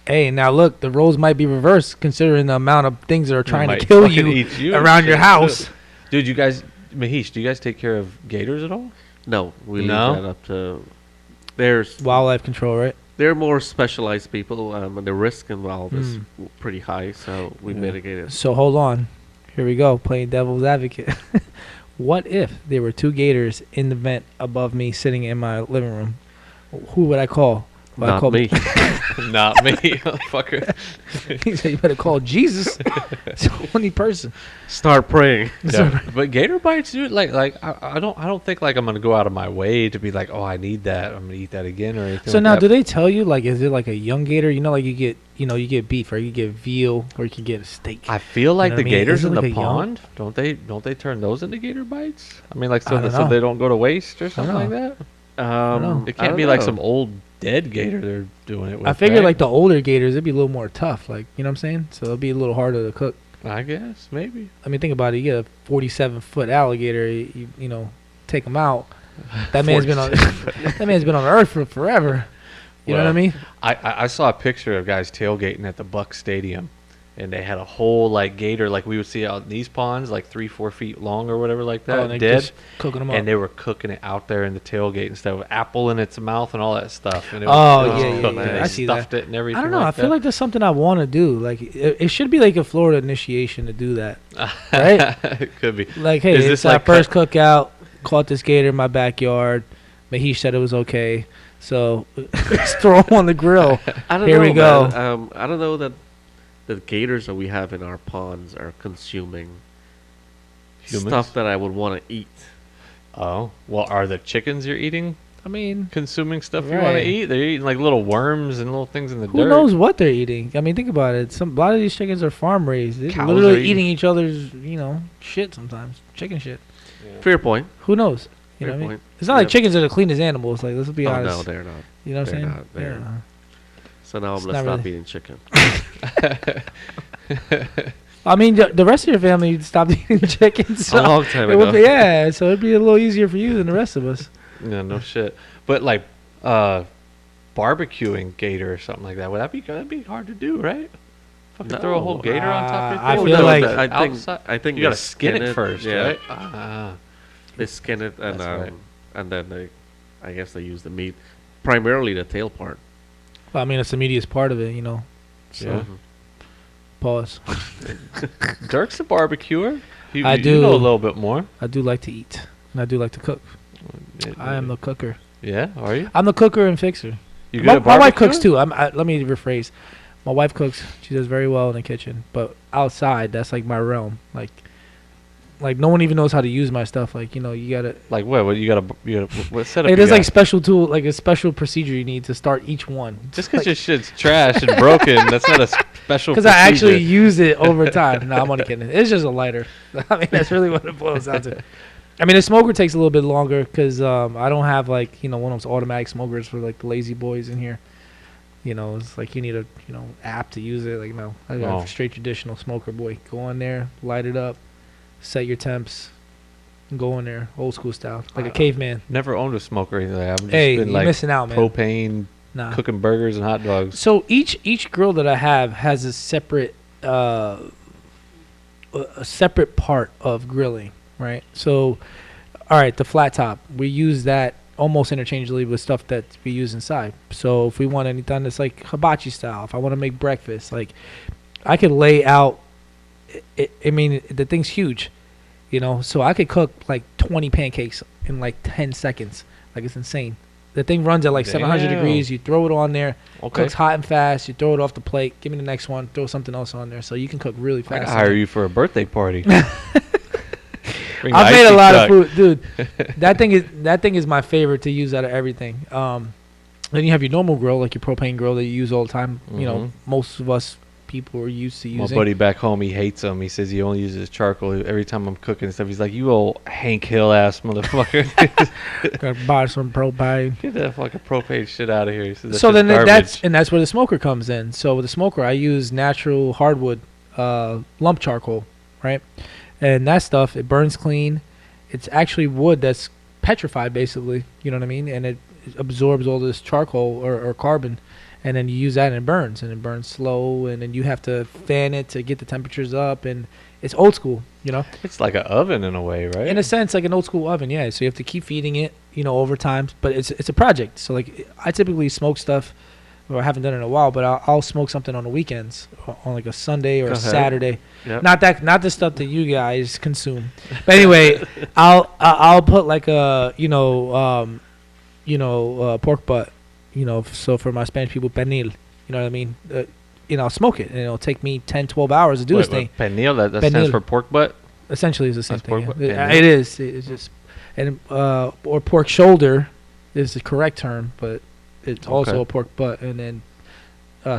Hey, now look, the roles might be reversed considering the amount of things that are trying to Might kill fucking you eat you and around your shit, house. too. Dude, you guys, Mahesh, do you guys take care of gators at all? No, we leave No? that up to. There's Wildlife control, right? They're more specialized people, and the risk involved is Mm. pretty high, so we Yeah. mitigate it. So hold on. Here we go, playing devil's advocate. What if there were two gators in the vent above me sitting in my living room? Who would I call? Would I Not call me. Not me, motherfucker. He said, you better call Jesus. It's the only person. Start praying. Yeah, but gator bites, dude. Like I don't think like I'm gonna go out of my way to be like, oh, I need that. I'm gonna eat that again or anything. So like now, that. do they tell you, like, is it like a young gator? You know, like you get beef, or you get veal, or you can get a steak. I feel like know the what I mean? gators Is it in like the a young- pond, don't they turn those into gator bites? I mean, like I so, don't so know. they don't go to waste or don't something like know. that. know. It can't be like some old dead gator they're doing it with. I figure right? like the older gators, it'd be a little more tough. Like, you know what I'm saying? So it'll be a little harder to cook. I guess maybe. I mean, think about it. You get a 47-foot alligator. You know, take him out. That man's been on. That man's been on Earth for forever. You know what I Well, mean? I saw a picture of guys tailgating at the Buck Stadium, and they had a whole like gator like we would see out in these ponds, like 3-4 feet long or whatever like that, and they dead. just cooking them up. And they were cooking it out there in the tailgate and stuff with apple in its mouth and all that stuff. And it Oh, was, it was yeah, cooked yeah, and yeah. they I see that. stuffed it and everything. I don't know. I feel that. like that's something I want to do. Like, it should be like a Florida initiation to do that. Right? It could be. Like, hey, Is it's this our like first cookout. Caught this gator in my backyard. Mahesh said it was okay. So let's throw him on the grill. I don't Here know, we go. man. I don't know that the gators that we have in our ponds are consuming Humans? stuff that I would want to eat. Oh, well, are the chickens you're eating I mean, consuming stuff you want to Right. eat? They're eating like little worms and little things in the who dirt. knows what they're eating? I mean, think about it. A lot of these chickens are farm raised. They're Cows literally are eating- eating each other's, shit sometimes. Chicken shit. Fair point. Who knows? You Fair know what I mean? point. It's not like Yep. chickens are the cleanest animals. Like, let's be Oh, honest. no, they're not. You know what I'm they're saying? not. They're- Yeah. So now It's let's not stop really- eating chicken. I mean, the rest of your family stopped eating chicken. So A long time it would ago. be, yeah, so it'd be a little easier for you than the rest of us. Yeah, no shit. But like barbecuing gator or something like that, that'd be hard to do, right? Fucking throw a whole No. gator on top of your I thing. feel No, like- the I think outside- I think you they gotta skin it first, yeah. right? Ah. They skin it and That's right. and then I guess they use the meat, primarily the tail part. Well, I mean, it's the meatiest part of it, So, Yeah. Mhm. pause. Dirk's a barbecuer. I You do. know a little bit more. I do like to eat, and I do like to cook. I am the cooker. Yeah, are you? I'm the cooker and fixer. You good My, at my wife cooks barbecuing? too. Let me rephrase. My wife cooks. She does very well in the kitchen, but outside, that's like my realm. Like no one even knows how to use my stuff. Like, you gotta. Like what? You gotta what setup? It you is like got? special tool, like a special procedure you need to start each one. Just because your shit's trash and broken, that's not a special. Because I actually procedure. use it over time. No, I'm only kidding. It's just a lighter. I mean, that's really what it boils down to. I mean, the smoker takes a little bit longer because I don't have one of those automatic smokers for like the lazy boys in here. It's like you need a app to use it. Like, no, I got Oh. a straight traditional smoker, boy. Go on there, light it up, set your temps, and go in there, old school style, like a caveman. Never owned a smoker either. I've just Hey, been you're like missing out, man. propane Nah. cooking burgers and hot dogs. So each grill that I have has a separate part of grilling, right? So, all right, the flat top, we use that almost interchangeably with stuff that we use inside. So if we want anything that's like hibachi style, if I want to make breakfast, like I could lay out. I mean, the thing's huge, So I could cook like 20 pancakes in like 10 seconds. Like, it's insane. The thing runs at like 700 Damn. degrees. You throw it on there. Okay. Cooks hot and fast. You throw it off the plate. Give me the next one. Throw something else on there, so you can cook really I fast. could hire you for a birthday party. Bring I've the made a icy lot truck. of food, dude. That thing is my favorite to use out of everything. Then you have your normal grill, like your propane grill that you use all the time. Mhm. Most of us people are used to My using. buddy back home, he hates them. He says he only uses charcoal every time I'm cooking and stuff. He's like, "You old Hank Hill ass motherfucker, Gotta buy some propane. get that fucking propane shit out of here." He says, "That So shit's then garbage." that's where the smoker comes in. So with the smoker, I use natural hardwood lump charcoal, right? And that stuff, it burns clean. It's actually wood that's petrified basically. You know what I mean? And it absorbs all this charcoal or carbon, and then you use that and it burns slow, and then you have to fan it to get the temperatures up, and it's old school. You know, It's like an oven in a way, right? in a sense, like an old school oven. Yeah. So you have to keep feeding it, over time. But it's a project. So like I typically smoke stuff. Well, I haven't done it in a while, but I'll smoke something on the weekends, on like a Sunday or Go a ahead. Saturday. Yep. Not the stuff that you guys consume. But anyway, I'll put like a pork butt, so for my Spanish people, pernil. You know what I mean? I'll smoke it, and it'll take me 10, 12 hours to do this thing. Pernil, that Pernil. stands for pork butt. Essentially, it's the same That's thing. pork Yeah. butt? It is. It's just or pork shoulder is the correct term, but it's also Okay. a pork butt, and then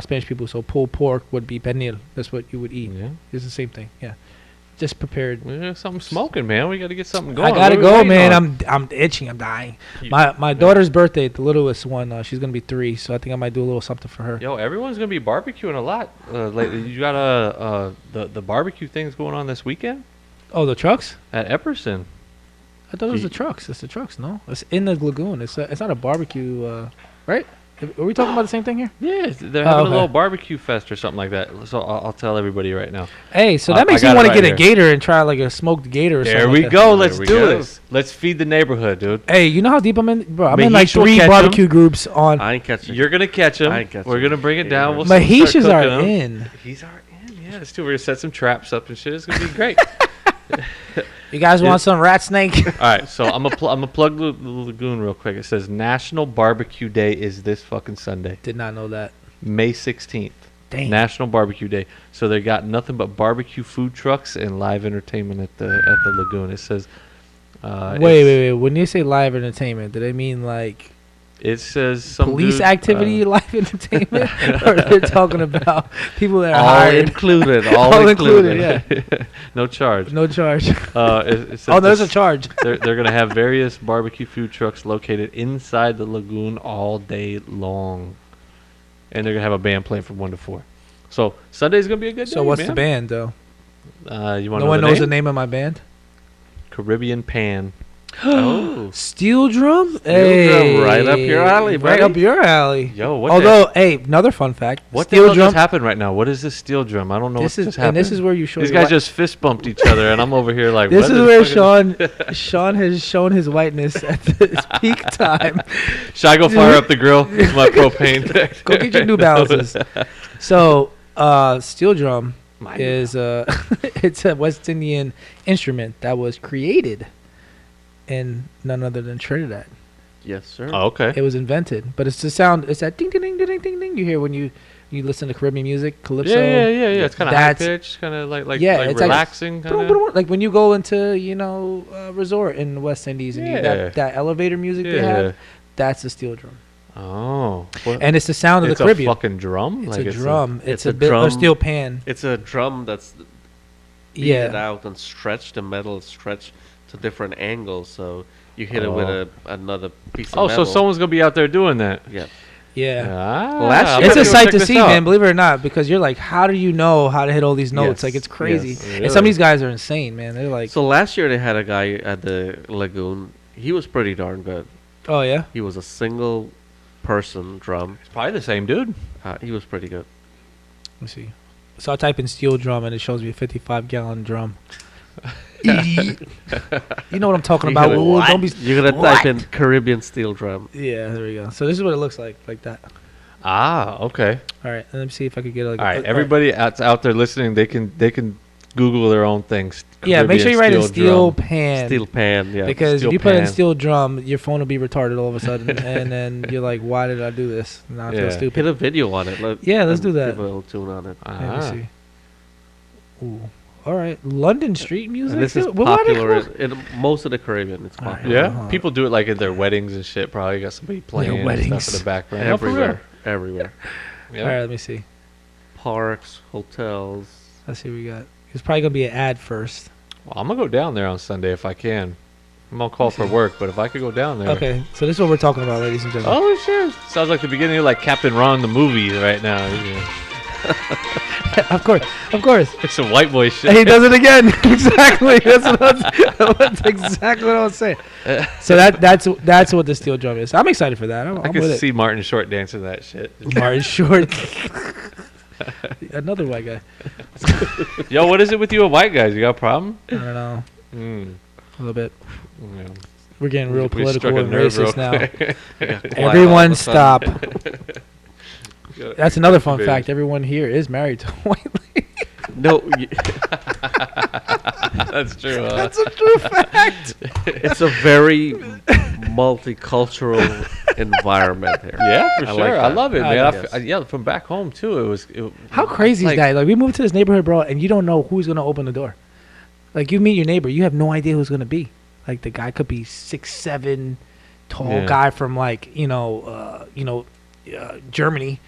Spanish people, so pulled pork would be pernil. That's what you would eat. Yeah. It's the same thing. Yeah, just prepared. We got something smoking, man. We got to get something going. I gotta What are we go, waiting man. on? I'm itching. I'm dying. You- My daughter's birthday, the littlest one, she's gonna be 3, so I think I might do a little something for her. Yo, everyone's gonna be barbecuing a lot lately. You got the barbecue things going on this weekend Oh, the trucks? at Epperson. I thought it was the trucks. It's the trucks. No, it's in the lagoon. It's not a barbecue, right? Are we talking about the same thing here? Yeah, they're having okay. a little barbecue fest or something like that. So I'll tell everybody right now. Hey, so I that makes me got it want to right get a here. gator and try like a smoked gator or something. There we like that. go. There Let's we do go. this. Let's feed the neighborhood, dude. Hey, you know how deep I'm in, bro? I'm in Mahesh like will 3 catch 'em. barbecue groups on. I ain't catching. You're gonna catch him. I ain't catching We're gonna bring it him. down. We'll Mahesh's start are cooking 'em. in. He's our in. Yeah, let's do. We're gonna set some traps up and shit. It's gonna be great. You guys Yeah. want some rat snake? All right, so I'm gonna plug the lagoon real quick. It says National Barbecue Day is this fucking Sunday, Did not know that. May 16th. Dang. National Barbecue Day. So they got nothing but barbecue food trucks and live entertainment at the lagoon. It says. Wait. When you say live entertainment, do they mean like It says some police dude, activity, live entertainment, or they're talking about people that are all hired, included. All included, yeah. no charge. no charge? It says Oh, there's a this- charge. They're gonna have various barbecue food trucks located inside the lagoon all day long, and they're gonna have a band playing from 1 to 4. So Sunday's gonna be a good day. So what's the man. band though? You want No one knows the name of my band. Caribbean Pan. Oh, Steel drum. Drum, right up your alley, Right buddy. up your alley. Yo, what Although, hey, another fun fact. what steel the hell drum. just happened right now? What is this steel drum? I don't know This what is just happened. and this is where you show. These your guys just fist bumped each other, and I'm over here like. This what is the where fuck Sean has shown his whiteness at his peak time. Should I go fire up the grill with my propane? Go get your New Balances. So, steel drum My is it's a West Indian instrument that was created in none other than Trinidad. yes, sir. Oh, okay. It was invented, but it's the sound. It's that ding ding ding ding ding ding you hear when you listen to Caribbean music, calypso. Yeah. It's kind of high That's- pitched, kind of like Yeah, it's like- relaxing. Boom, Kind boom, of. boom. Like when you go into a resort in the West Indies and you, Yeah. that elevator music they Yeah. have, that's a steel drum, Oh. What? and it's the sound of It's the a Caribbean. fucking drum. It's Like a drum. it's It's a a bit or drum. steel pan. It's a drum that's beat Yeah. it out and stretched. The metal is stretched to different angles, so you hit it with Oh. another piece of Oh, metal. so someone's gonna be out there doing that. Yeah. Yeah. Ah, Last I'm year- It's gonna a go sight check to this see, out. man. Believe it or not, because you're like, how do you know how to hit all these notes? Yes, Like it's crazy. yes. And some of these guys are insane, man. They're like, So last year they had a guy at the lagoon. He was pretty darn good. oh yeah. He was a single person drum. It's probably the same dude. He was pretty good. Let me see. So I type in steel drum and it shows me a 55-gallon drum. You know what I'm talking about? You're Ooh, gonna- don't be. You're gonna type in Caribbean steel drum. Yeah, there we go. So this is what it looks like that. Ah, okay. All right, let me see if I could get like. All right, everybody out there listening, they can Google their own things. Yeah, make sure you write in steel drum. pan. Steel pan. Yeah. Because steel if you put in pan. steel drum, your phone will be retarded all of a sudden, and then you're like, "Why did I do this?" Now I feel Yeah. stupid. Hit a video on it. Yeah, let's and do that. Give a little tune on it. Let me Ah. see. Ooh, all right. London street music. And this is Well, why they popular call- in most of the Caribbean. It's All right. popular. Yeah, Uh-huh. people do it like at their weddings and shit. Probably got somebody playing and weddings. stuff in the background. Oh, for real. Everywhere. Yeah. All right, let me see. Parks, hotels. Let's see what we got. It's probably gonna be an ad first. Well, I'm gonna go down there on Sunday if I can. I'm on call for work, but if I could go down there. Okay, so this is what we're talking about, ladies and gentlemen. Oh shit! Sounds like the beginning of like Captain Ron the movie right now. Yeah. Of course, of course. It's some white boy shit. And he does it again. Exactly. That's exactly what I was saying. So that's what the steel drum is. I'm excited for that. I'm I with could it. see Martin Short dancing that shit. Martin Short. Another white guy. Yo, what is it with you and white guys? You got a problem? I don't know. Mm. A little bit. Yeah. We're getting real We political struck a and nerve real racist now. quick. Yeah, quiet all Everyone of a sudden. stop. That's another fun Big. fact. Everyone here is married to a white lady. No, That's true. That's a true fact. it's a very multicultural environment here. Yeah, for I sure. like I that. love it, I man. guess. Yeah, from back home too. It was. How crazy like, is that? Like, we moved to this neighborhood, bro, and you don't know who's gonna open the door. Like, you meet your neighbor, you have no idea who's gonna be. Like, the guy could be 6'7", tall Yeah. guy from like Germany,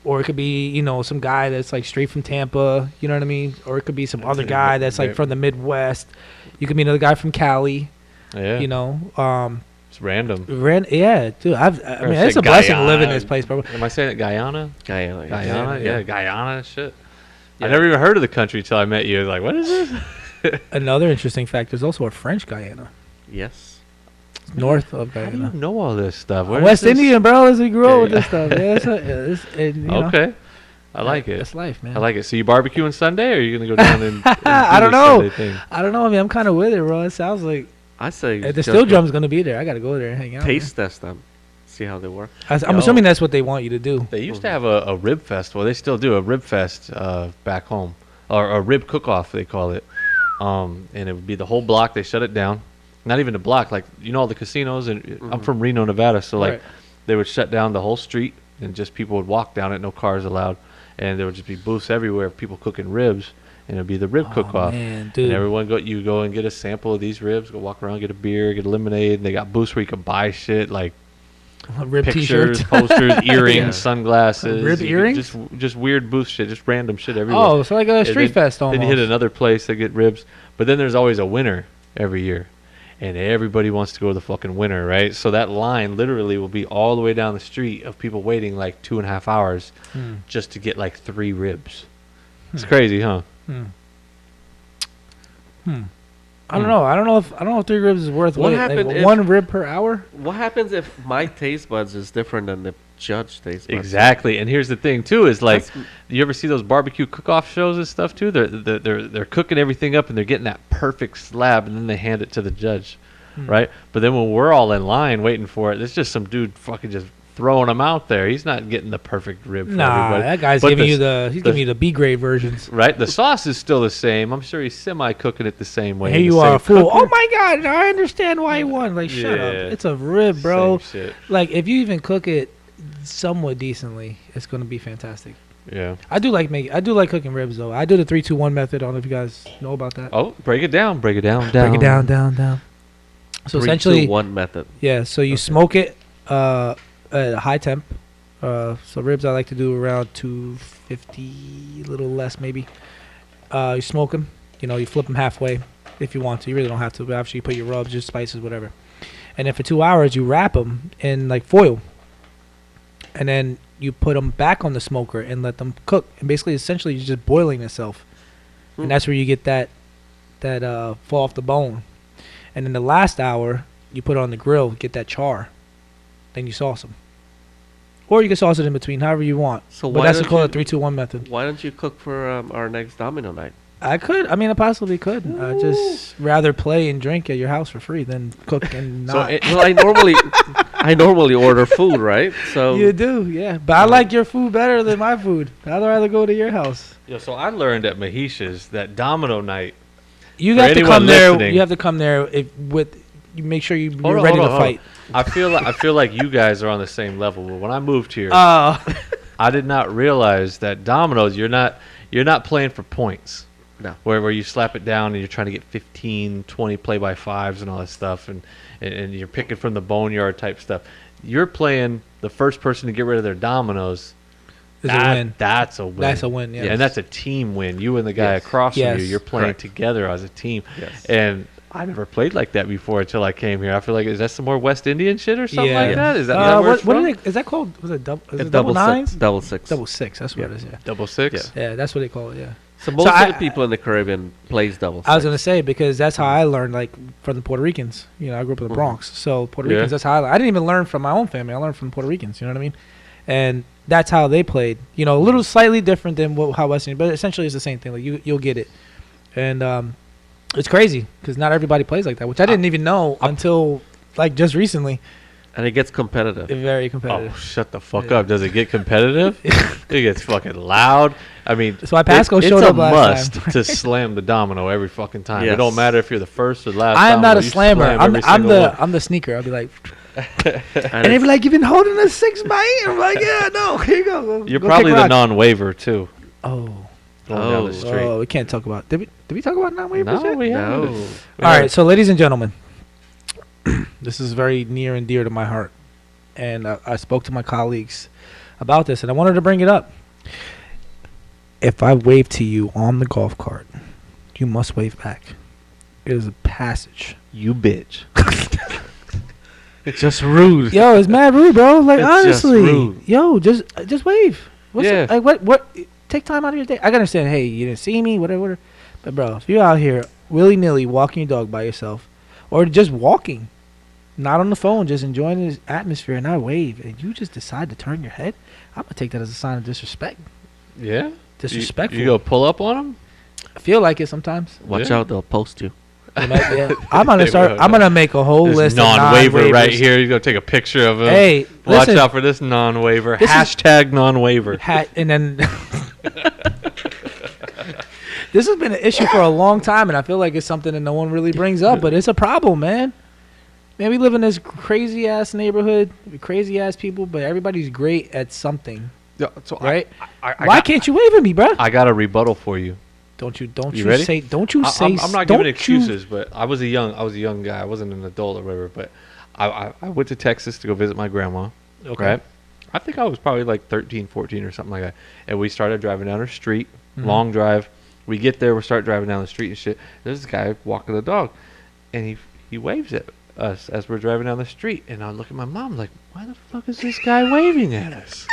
or it could be some guy that's like straight from Tampa. You know what I mean? Or it could be some other guy that's like from the Midwest. You could meet another guy from Cali. Yeah. It's random. Yeah, dude. I Or mean, say it's a blessing to live in Guyana. this place, bro. Am I saying it? Guyana? Guyana. Guyana? Yeah, Guyana. Shit. Yeah. I never even heard of the country until I met you. Like, what is this? Another interesting fact: there's also a French Guyana. Yes. North of How do you Guyana. know all this stuff? Where I'm is West this? Indian, bro. As we grew up Yeah, with this stuff. Okay. I like it. That's life, man. I like it. So you barbecuing Sunday, or are you gonna go down and do I don't the know. Sunday thing? I don't know. I mean, I'm kind of with it, bro. It sounds like I say the just steel drum's gonna be there. I gotta go there and hang out. taste test them, see how they work. I'm Yo. assuming that's what they want you to do. They used to have a rib festival. They still do a rib fest back home, or a rib cook-off they call it. And it would be the whole block. They shut it down. Not even the block, like all the casinos. And I'm from Reno, Nevada, so like Right. they would shut down the whole street, and just people would walk down it, no cars allowed, and there would just be booths everywhere of people cooking ribs, and it'd be the rib cook-off. Man, And dude. everyone you go and get a sample of these ribs, go walk around, get a beer, get a lemonade. And they got booths where you can buy shit like A rib pictures, t-shirt. posters, earrings, Yeah. sunglasses. Rib You could earrings? Just weird booth shit, just random shit everywhere. Oh, so like a And street fest almost. Then you hit another place to get ribs, but then there's always a winner every year, and everybody wants to go to the fucking winner, right? So that line literally will be all the way down the street of people waiting like 2.5 hours Hmm. just to get like 3 ribs. It's crazy, huh? I don't know. I don't know if 3 ribs is worth What waiting. happened Like, if- 1 rib per hour? What happens if my taste buds is different than the judge taste buds? Exactly. And here's the thing too is like, That's- you ever see those barbecue cook-off shows and stuff too? They're cooking everything up and they're getting that perfect slab, and then they hand it to the judge, right? But then when we're all in line waiting for it, there's just some dude fucking just throwing them out there. He's not getting the perfect rib for Nah, everybody. that guy's But giving the- you he's giving you the B grade versions. Right? The sauce is still the same. I'm sure he's semi-cooking it the same way. Here The you same are, a fool. cooker. Oh my God! Now I understand why he won. Like, shut up. Yeah. It's a rib, bro. Same shit. Like, if you even cook it somewhat decently, it's gonna be fantastic. Yeah. I do like cooking ribs though. I do the 3-2-1 method. I don't know if you guys know about that. Oh, break it down. Break it down. Break it down. So 3, essentially, 2, 1 method. yeah. So you smoke it at a high temp. So ribs I like to do around 250, a little less maybe. You smoke them. You flip them halfway if you want to. You really don't have to. But after you put your rubs, your spices, whatever. And then for 2 hours, you wrap them in like foil. And then you put them back on the smoker and let them cook. And basically, essentially, you're just boiling itself. Hmm. And that's where you get that fall off the bone. And then the last hour, you put it on the grill, get that char. Then you sauce them. Or you can sauce it in between, however you want. So But why that's don't called you- a 3-2-1 method. Why don't you cook for our next domino night? I could. I mean, I possibly could. I just rather play and drink at your house for free than cook and So not. Well, I normally order food, right? So You do, yeah. But I like your food better than my food. I'd rather go to your house. So I learned at Mahesh's that domino night. You For have to anyone come there. listening- You have to come there you make sure you're Hold on, ready hold to on, hold fight. I feel like you guys are on the same level. But when I moved here, Oh. I did not realize that dominoes, you're not playing for points. No. Where you slap it down and you're trying to get 15, 20 play-by-5s and all that stuff, and you're picking from the boneyard type stuff. You're playing the first person to get rid of their dominoes. It's a win. That's a win. That's a win, yeah. And that's a team win. You and the guy Yes. across from Yes. you, you're playing Correct. together as a team. Yes. And I never played like that before until I came here. I feel like, is that some more West Indian shit or something like that? Is that where it's what from? is that called? Was it double? Is It's it double nines? Double six. Double six. That's what it is. Yeah. Double six? Yeah, that's what they call it. Yeah. So most I- of the people in the Caribbean plays double six. I was gonna say because that's how I learned, like from the Puerto Ricans. You know, I grew up in the Bronx, so Puerto Yeah. Ricans. That's how I didn't even learn from my own family. I learned from Puerto Ricans. You know what I mean? And that's how they played. You know, a little slightly different than how Western, but essentially it's the same thing. Like you'll get it, and it's crazy because not everybody plays like that, which I didn't even know until like just recently. And it gets competitive. It's very Oh, competitive. shut the fuck Yeah. up. Does it get competitive? It gets fucking loud. I mean, That's why Pasco it's showed a up last must time. to slam the domino every fucking time. It Yes. don't matter if you're the first or last I am not domino, a you slammer. slam I'm, every I'm single the one. I'm the sneaker. I'll be like, And and they be like, "You've been holding a 6 by 8." I'm like, "Yeah, no, here you go." You're Go probably kick the rock. non-waiver, too, Oh, going down the Oh. street. oh, we can't talk about. Did we talk about non-waivers No, yet? we no. haven't. All right, so ladies and gentlemen, this is very near and dear to my heart, and I spoke to my colleagues about this, and I wanted to bring it up. If I wave to you on the golf cart, you must wave back. It is a passage. You bitch. it's just rude. Yo, it's mad rude, bro. Like It's just honestly, rude. yo, just wave. What's Yeah. like what? Take time out of your day. I can understand. Hey, you didn't see me, whatever. But bro, if you're out here willy nilly walking your dog by yourself, or just walking, not on the phone, just enjoying this atmosphere, and I wave, and you just decide to turn your head, I'm gonna take that as a sign of disrespect. Yeah? Disrespectful. You go pull up on him? I feel like it sometimes. Watch Yeah. out, they'll post you. Yeah. I'm gonna They start. will, I'm no. gonna make a whole This list non-waiver of non-waivers right here. You're going to take a picture of him. Hey, Watch listen, out for this non-waiver. This is- Hashtag non-waiver. and then this has been an issue for a long time, and I feel like it's something that no one really brings up, but it's a problem, man. Man, we live in this crazy ass neighborhood, with crazy ass people, but everybody's great at something, Yeah, so right? I Why can't you wave at me, bro? I got a rebuttal for you. Don't you You ready? say I'm not don't giving you- excuses, but I was a young guy. I wasn't an adult or whatever, but I went to Texas to go visit my grandma. Okay. Right? I think I was probably like 13, 14 or something like that. And we started driving down our street, Mhm. long drive. We get there, we start driving down the street and shit. There's this guy walking the dog, and he waves at us as we're driving down the street. And I look at my mom like, why the fuck is this guy waving at us?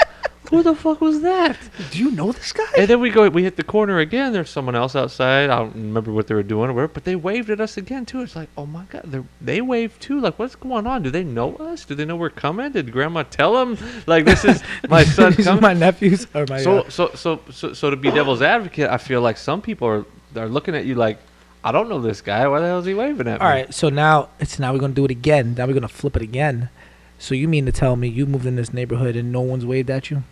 Who the fuck was that? Do you know this guy? And then we hit the corner again. There's someone else outside. I don't remember what they were doing or whatever, but they waved at us again too. It's like, oh my god, they waved too. Like, what's going on? Do they know us? Do they know we're coming? Did Grandma tell them? Like, this is my son These are coming. my nephews or my. So to be devil's advocate, I feel like some people are looking at you like, I don't know this guy. Why the hell is he waving at me? All right, so now we're gonna do it again. Now we're gonna flip it again. So you mean to tell me you moved in this neighborhood and no one's waved at you?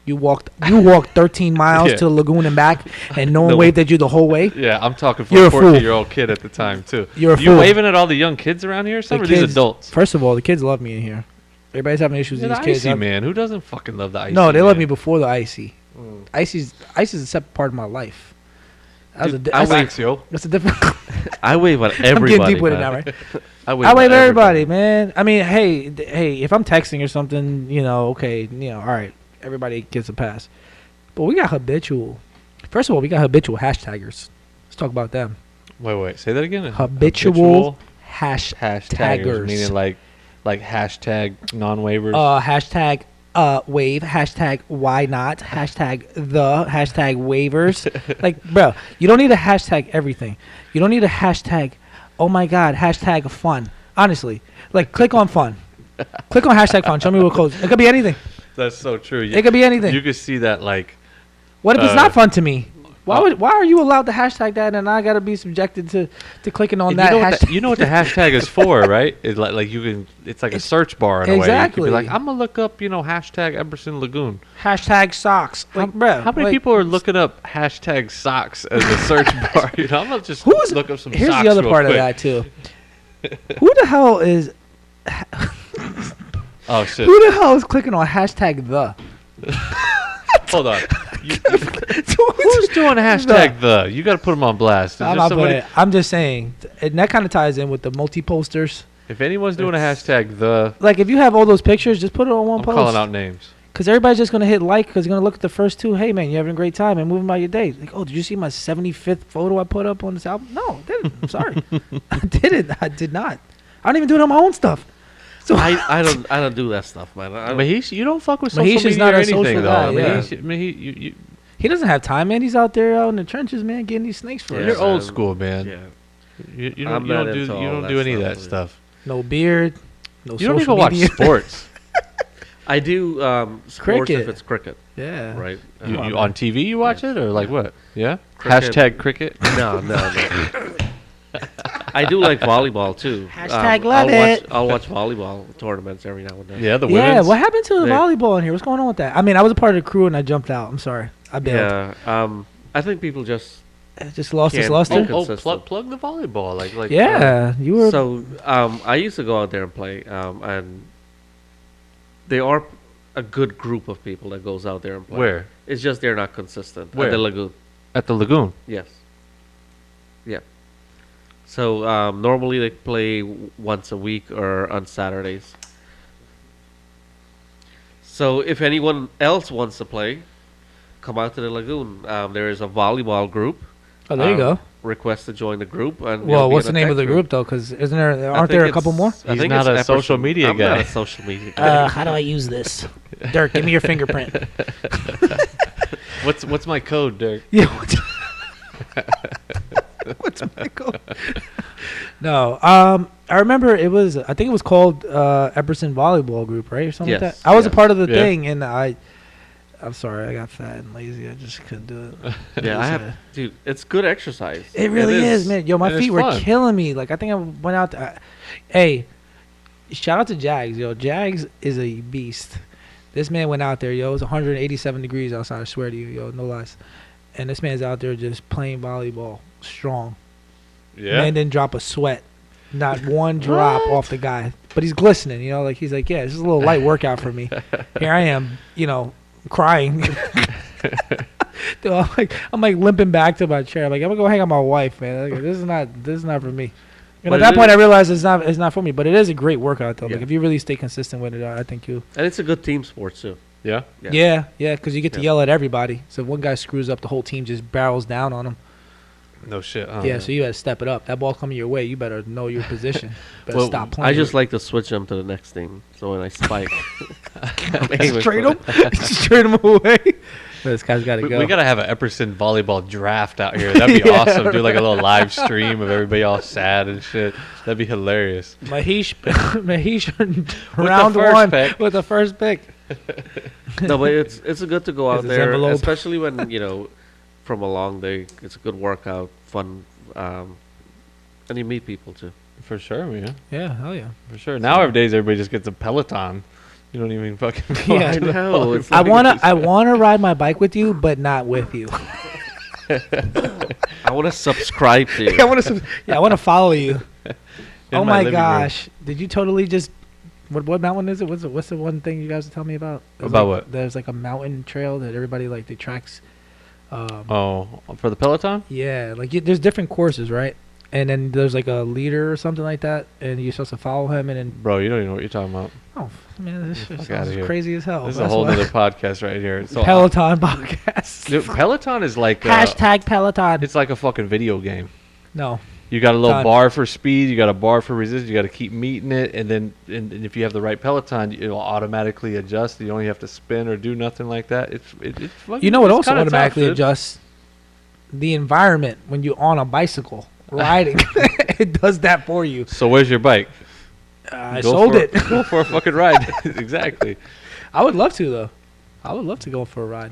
You walked 13 miles Yeah. to the lagoon and back, and no one No waved at you the whole way. Yeah, I'm talking for You're a a fool. 14-year-old kid at the time too. You're a You fool. waving at all the young kids around here, or something? Or The these kids- adults? First of all, the kids love me in here. Everybody's having issues You're with the these kids. icy man. Who doesn't fucking love the icy? No, they love me man? before the icy. Mm. Icy's a separate part of my life. Dude, That's facts, yo. a different. I wave at I'm everybody. getting deep with it man. now, right? I I wave at everybody, man. I mean, hey, if I'm texting or something, okay, all right, everybody gets a pass. But we got habitual. First of all, we got habitual hashtaggers. Let's talk about them. Wait. Say that again. Habitual hashtaggers. hashtaggers, meaning like hashtag non-waivers. Hashtag wave. Hashtag why not. Hashtag the. Hashtag waivers. Like, bro, you don't need a hashtag everything. You don't need a hashtag. Oh my God. Hashtag fun. Honestly, like, click on fun. Click on hashtag fun. Show me what codes. It could be anything. That's so true. It could be anything. You could see that like. What if it's Uh, not fun to me? Why are you allowed to hashtag that and I gotta be subjected to clicking on And that you know, hashtag? you know what the hashtag is for, right? It's like you can. It's like a search bar in a way. You could Exactly. be like, I'm gonna look up, hashtag Emerson Lagoon. Hashtag socks. Like, bro, How many people are looking up hashtag socks as a search bar? I'm gonna just Who's look up some Here's socks the other real part quick. of that too. Who the hell is Oh shit! who the hell is clicking on hashtag the? Hold on. Who's doing hashtag the? You got to put them on blast. Is I'm there not somebody- putting it. I'm just saying, and that kind of ties in with the multi posters. If anyone's doing a hashtag the, Like, if you have all those pictures, just put it on one I'm post. calling out names. Because everybody's just going to hit like because you're going to look at the first two. Hey, man, you're having a great time and moving about your day. Like, oh, did you see my 75th photo I put up on this album? No, I didn't. I'm sorry. I didn't. I did not. I don't even do it on my own stuff. So I don't do that stuff, man. I don't, Mahesh, you don't fuck with social Mahesh is media not or a anything, social though. guy, yeah. Mahesh, he doesn't have time, man. He's out there out in the trenches, man, getting these snakes for Yeah, us. you're old man. school, man. yeah. You I'm don't, not do into you all don't that do any of stuff, that yeah. stuff. No beard. No You don't social even watch media. sports. I do sports Cricket. if it's cricket, Yeah. right? You, Come on, you man. on TV you watch it or like what? Yeah. Cricket. Hashtag cricket. No. I do like volleyball too. Hashtag love it. I'll watch volleyball tournaments every now and then. Yeah, the Yeah, women's. what happened to the They- volleyball in here? What's going on with that? I mean, I was a part of the crew and I jumped out. I'm sorry. I bailed. Yeah. I think people just It just lost its Can't- luster. oh, Oh, plug the volleyball. Like Yeah, you were. so. I used to go out there and play, and they are a good group of people that goes out there and play. Where? It's just they're not consistent. Where? At the lagoon. At the lagoon. Yes. Yeah. So normally they play once a week or on Saturdays. So if anyone else wants to play, come out to the lagoon. There is a volleyball group. Oh, there you go. Request to join the group. And Well, you'll be what's in the a name of the tech group though? Because isn't there? I Aren't think there a couple more? I He's think not it's a social Epperson. media I'm guy. not a social media guy. How do I use this? Dirk, give me your fingerprint. What's my code, Dirk? Yeah. What's my code? No. I remember it was. I think it was called Epperson Volleyball Group, right, or something like Yes, that. I was a yeah. part of the Yeah. thing, and I'm sorry, I got fat and lazy. I just couldn't do it. Yeah, I have, dude. It's good exercise. It really is, man. Yo, my and it's feet were fun. killing me. Like I think I went out. Hey, shout out to Jags, yo. Jags is a beast. This man went out there, yo. It was 187 degrees outside. I swear to you, yo, no lies. And this man's out there just playing volleyball, strong. Yeah. Man didn't drop a sweat, not one drop off the guy. But he's glistening, you know. Like he's like, yeah, this is a little light workout for me. Here I am, you know, crying. Dude, I'm like limping back to my chair. I'm like, I'm gonna go hang out with my wife, man. Like, this is not for me. And But at that it point, I is- realized it's not for me. But it is a great workout, though. Like Yeah. if you really stay consistent with it, I think you. And it's a good team sport too. Yeah. Yeah. Yeah, because you get to Yeah. yell at everybody. So if one guy screws up, the whole team just barrels down on him. No shit. Huh? Yeah, so you gotta step it up. That ball coming your way, you better know your position. Better Well, stop playing. I just like to switch them to the next team. So when I spike, I'm aiming straight for him, straight him away. This guy's got to We, go. we gotta have an Epperson volleyball draft out here. That'd be Yeah, awesome. Do like a little live stream of everybody all sad and shit. That'd be hilarious. Mahesh, the round first one pick. with the first pick. No, but it's good to go out Here's his there, envelope. especially when from a long day. It's a good workout, fun, and you meet people too. For sure, man. Yeah, hell yeah. For sure. Nowadays, everybody just gets a Peloton. You don't even fucking. Go Yeah, out I to the know. volleyball. It's I like- wanna ride my bike with you, but not with you. I want to subscribe to you. I wanna follow you. In Oh my my living room. gosh, did you totally just? What mountain is it? What's the one thing you guys tell me about? There's About like- what? There's like a mountain trail that everybody like the tracks. Oh, for the Peloton? Yeah, like there's different courses, right? And then there's like a leader or something like that, and you're supposed to follow him. And then, Bro, you don't even know what you're talking about. oh man, this shit fuck outta sounds here. crazy as hell. This is a That's whole why- nother podcast right here. So, Peloton podcast. dude, Peloton is like Hashtag Peloton. it's like a fucking video game. No. You got a little Done. bar for speed. You got a bar for resistance. You got to keep meeting it, and then and if you have the right Peloton, it'll automatically adjust. You don't even have to spin or do nothing like that. It's fucking, You know what it's also kinda automatically tough, dude. adjusts? The environment when you're on a bicycle riding. It does that for you. So where's your bike? I Go sold for it. Go for a fucking ride. Exactly. I would love to though. I would love to go for a ride.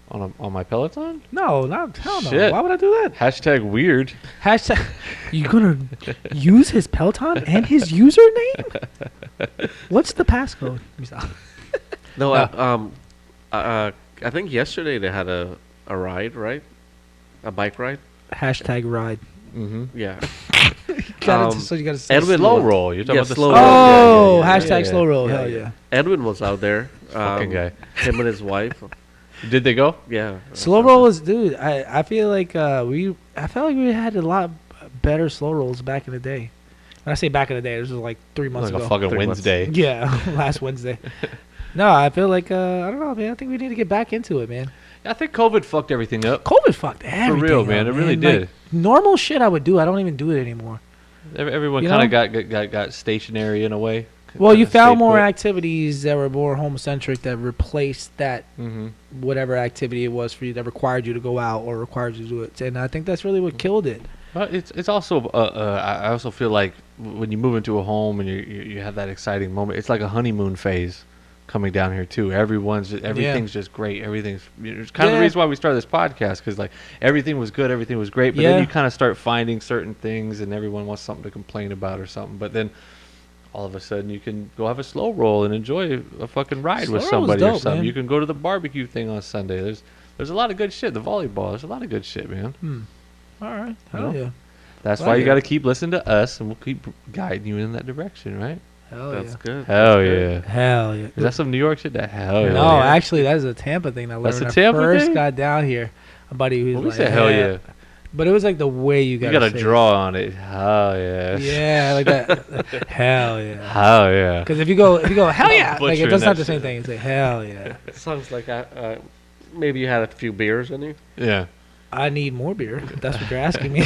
On my Peloton? No, not hell no. Shit. Why would I do that? Hashtag weird. Hashtag. You gonna use his Peloton and his username? What's the passcode? No, No. I think yesterday they had a ride, right? A bike ride. Hashtag ride. Mm-hmm. Yeah. So you gotta say Edwin Slow was- roll. You're talking yeah, about the slow slow roll. Oh, Yeah, yeah, hashtag yeah. slow roll. Yeah, Hell yeah. yeah. Edwin was out there. Fucking guy. Him and his wife. Did they go? Yeah. Slow roll is, dude. I feel like I felt like we had a lot better slow rolls back in the day. When I say back in the day, this was like 3 months Like ago. a fucking 3 months. Wednesday. Yeah, last Wednesday. No, I feel like I don't know, man. I think we need to get back into it, man. I think COVID fucked everything up. COVID fucked everything. real, up, man. It really Like, did. normal shit I would do, I don't even do it anymore. Everyone You kind know? of got stationary in a way. Well, you Kinda found stayed more put. activities that were more homocentric that replaced that Mhm. whatever activity it was for you that required you to go out or required you to do it. And I think that's really what killed it. But it's also I also feel like when you move into a home and you have that exciting moment, it's like a honeymoon phase coming down here too. Everything's just great. It's kind of the Yeah. reason why we started this podcast, because like everything was good, everything was great, but Yeah. then you kind of start finding certain things and everyone wants something to complain about or something. But then all of a sudden you can go have a slow roll and enjoy a fucking ride with Slow roll's somebody or dope, something. man. You can go to the barbecue thing on Sunday. There's a lot of good shit. The volleyball. There's a lot of good shit, man. All right. You Hell know? yeah. That's Well, why you yeah. got to keep listening to us, and we'll keep guiding you in that direction, right? Hell That's yeah. good. Hell That's yeah. good. Hell yeah. Is that some New York shit? Hell yeah. No, yeah. actually, that is a Tampa thing that I learned That's a when Tampa I first thing? got down here. A buddy who was When we like, say hell yeah, But it was like the way you you got got to say draw on it. Hell yeah. It. Yeah, like that. Hell yeah. Hell yeah. Because if you go hell yeah, like butchering that's not that the same shit. thing. It's like hell yeah. It sounds like maybe you had a few beers in you. Yeah. I need more beer. If that's what you're asking me.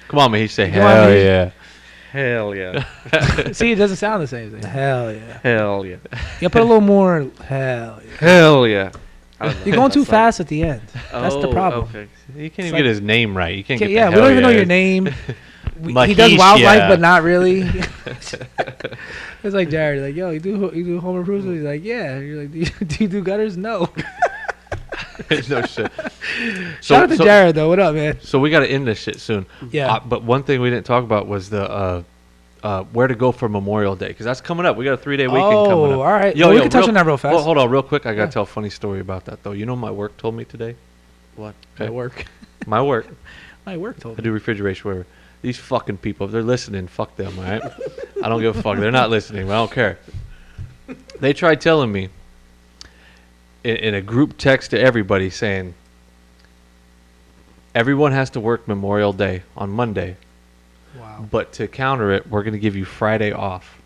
Come on, man. He say Come on, hell Mahesh. yeah. Hell yeah. See, it doesn't sound the same. It's like, hell yeah. Hell yeah. You put a little more. Hell yeah. Hell yeah. I don't know. You're going too That's like- fast at the end. That's the Oh, problem. Okay. You can't It's even like- get his name right. You can't get Yeah, the we don't hell even know yeah. your name. He Mahesh, does wildlife, yeah. but not really. It's like Jared, like, yo, you do home improvement? He's like, yeah. You're like, do you do gutters? No. No shit. Shout out to Jared though. What up, man? So we got to end this shit soon. Yeah. But one thing we didn't talk about was the where to go for Memorial Day, because that's coming up. We got a 3-day weekend coming up. All right. Well, we can touch on that real fast. Hold on, real quick. I got to Yeah. tell a funny story about that, though. You know, my work told me today. What? My work. My work. My work told I me. do refrigeration, whatever. These fucking people, if they're listening, fuck them, all right? I don't give a fuck. They're not listening. I don't care. They tried telling me in a group text to everybody saying, everyone has to work Memorial Day on Monday, Wow. but to counter it, we're going to give you Friday off.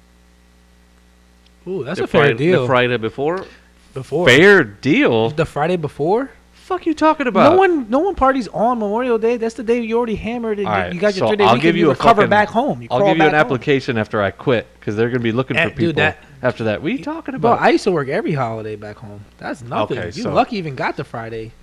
Ooh, that's The a fair Friday, deal. The Friday before? Before. Fair deal? The Friday before? Fuck you talking about? No one parties on Memorial Day. That's the day you already hammered and All right, you got your so 3-day I'll weekend. give you You a recover fucking- back home. I'll crawl give you an back home. application after I quit, because they're going to be looking for Dude, people that- after that. What are you talking Bro, about? I used to work every holiday back home. That's nothing. Okay, You so- lucky even got the Friday.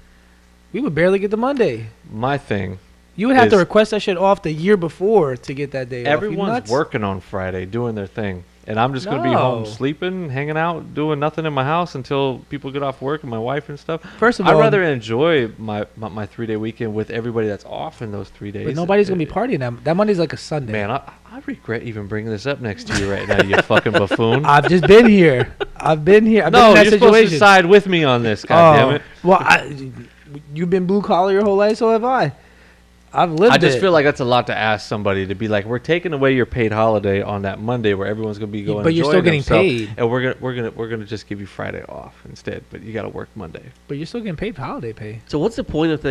We would barely get the Monday. My thing, You would have to is- request that shit off the year before to get that day off. You everyone's nuts? working on Friday, doing their thing. And I'm just going to be home No. sleeping, hanging out, doing nothing in my house until people get off work and my wife and stuff. First of I'd all, rather enjoy my 3-day weekend with everybody that's off in those 3 days. but nobody's gonna be partying that. That Monday's like a Sunday. Man, I regret even bringing this up next to you right now, you fucking buffoon. I've just been here. I've been here. I've No, been in you're that supposed to situation. side with me on this, goddammit. Well, you've been blue collar your whole life, so have I. I've lived I just it. feel like that's a lot to ask somebody to be like, we're taking away your paid holiday on that Monday where everyone's gonna be going. But you're still enjoying getting themselves, paid. and we're gonna just give you Friday off instead. But you got to work Monday. But you're still getting paid for holiday pay. So what's the point of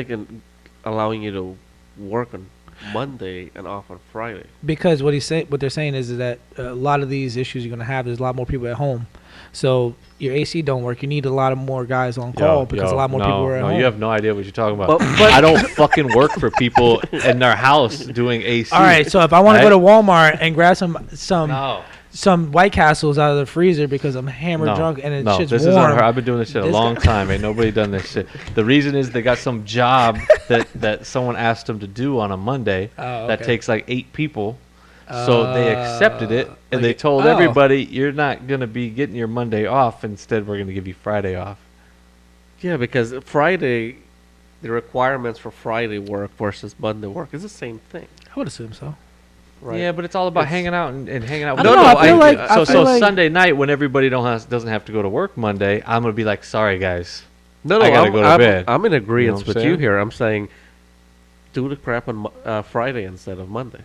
allowing you to work on Monday and off on Friday? Because what they're saying is that a lot of these issues you're gonna have. There's a lot more people at home, so your AC don't work. You need a lot of more guys on call because a lot more people are at no, home. you have no idea what you're talking about. But- I don't fucking work for people in their house doing AC. All right, so if I want to Right? go to Walmart and grab some No, White Castles out of the freezer because I'm hammered drunk and it no, shit's this warm. is unheard. I've been doing this shit a This long guy- time. Ain't nobody done this shit. The reason is they got some job that someone asked them to do on a Monday Oh, that okay. takes like 8 people. So they accepted it, and they like- told oh. everybody, you're not going to be getting your Monday off. Instead, we're going to give you Friday off. Yeah, because Friday, the requirements for Friday work versus Monday work is the same thing, I would assume so. right? Yeah, but it's all about It's- hanging out and hanging out. I with don't know. people. I feel like so like, Sunday night when everybody doesn't have to go to work Monday, I'm going to be like, sorry, guys. No, I gotta I'm, go to I'm, bed. I'm in agreement what I'm with you saying? here. I'm saying do the crap on Friday instead of Monday.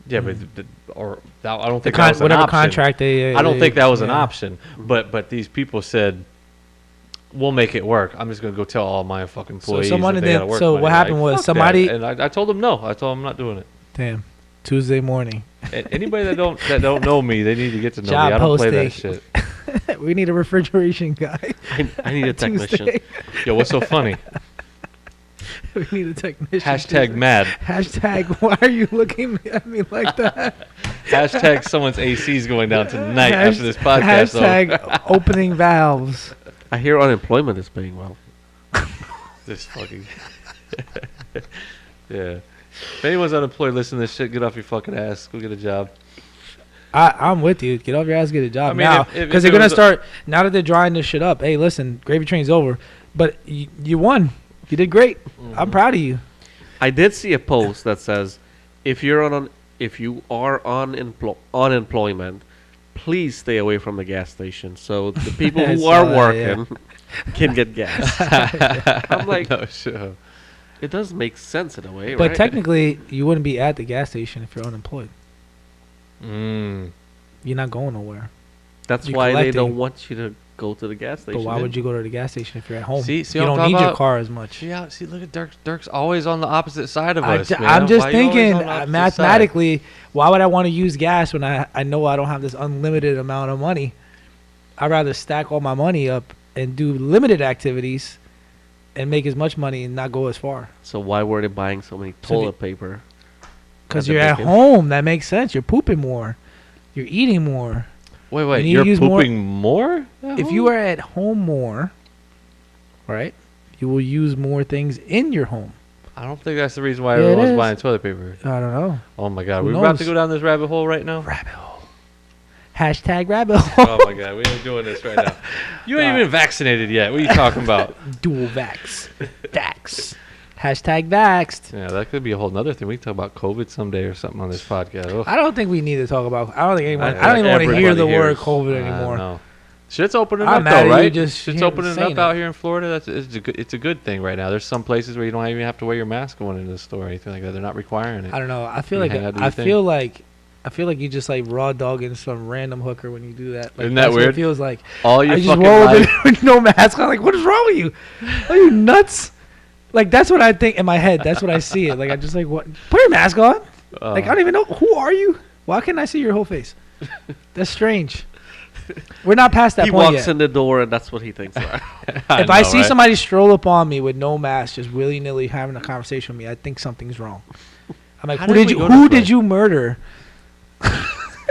Yeah, but I don't The think that was an whatever option. contract they. I don't think that was an yeah. option. But these people said, we'll make it work. I'm just going to go tell all my fucking employees someone that and they then- gotta work so Monday. what happened was fuck that. somebody- And I told them no. I told them I'm not doing it. Damn, Tuesday morning. And anybody that don't know me, they need to get to know Job me. I don't play that posting. shit. We need a refrigeration guy. I need a technician. Tuesday. Yo, what's so funny? We need a technician. Hashtag Tuesday. mad. Hashtag. Why are you looking at me like that? Hashtag someone's AC's going down tonight after this podcast. Hashtag opening valves. I hear unemployment is paying well. This fucking. Yeah. If anyone's unemployed, listen to this shit. Get off your fucking ass. Go get a job. I'm with you. Get off your ass, get a job I mean, now, if because it they're gonna was start now that they're drying this shit up. Hey, listen, gravy train's over, but you won. You did great. I'm proud of you. I did see a post that says, if you are on unemployment, please stay away from the gas station so the people who are working can get gas. I'm like, No, sure. it does make sense in a way, But right? technically, you wouldn't be at the gas station if you're unemployed. Mm. You're not going nowhere. That's you're why they collecting. don't want you to go to the gas station. But why would you go to the gas station if you're at home? See you what don't I'm talking need your about? car as much. Yeah, see, look at Dirk. Dirk's always on the opposite side of us, man. I'm just Why you always thinking, on the opposite mathematically, why would I want to use gas when I know I don't have this unlimited amount of money? I'd rather stack all my money up and do limited activities and make as much money and not go as far. So why were they buying so many So toilet paper? Because At the you're at beginning. home. That makes sense. You're pooping more. You're eating more. Wait, You need to you're use more- pooping more? If you are at home more, right, you will use more things in your home. I don't think that's the reason why Yeah, it everyone's is. buying toilet paper. I don't know. Oh my god, Who we're about to knows? go down this rabbit hole right now. Rabbit hole. Hashtag rabbit hole. Oh my god, we ain't doing this right now. You ain't even vaccinated yet. What are you talking about? Dual vax. Vax. Hashtag vaxxed. Yeah, that could be a whole nother thing. We can talk about COVID someday or something on this podcast. Ugh. I don't think we need to talk about. I don't think anyone. I I don't even want to hear everybody the word hears. COVID I anymore. know. Shit's opening I'm up mad though, at you right? just Shit's hearing- opening saying up out that. here in Florida. It's a good thing right now. There's some places where you don't even have to wear your mask going into the store or anything like that. They're not requiring it. I don't know. I feel You like hang out, do I your thing. feel like you just like raw dogging some random hooker when you do that. Like, Isn't that that's what weird? It feels like. All your I just fucking roll life. up with no mask on. Like, what is wrong with you? Are you nuts? Like, that's what I think in my head. That's what I see it. Like, I just like, what? Put your mask on. Like, I don't even know. Who are you? Why can't I see your whole face? That's strange. We're not past that He point walks yet. in the door and that's what he thinks. If I see somebody stroll up on me with no mask, just willy nilly having a conversation with me, I think something's wrong. I'm like, How who did did we you? go Who this way? did you murder?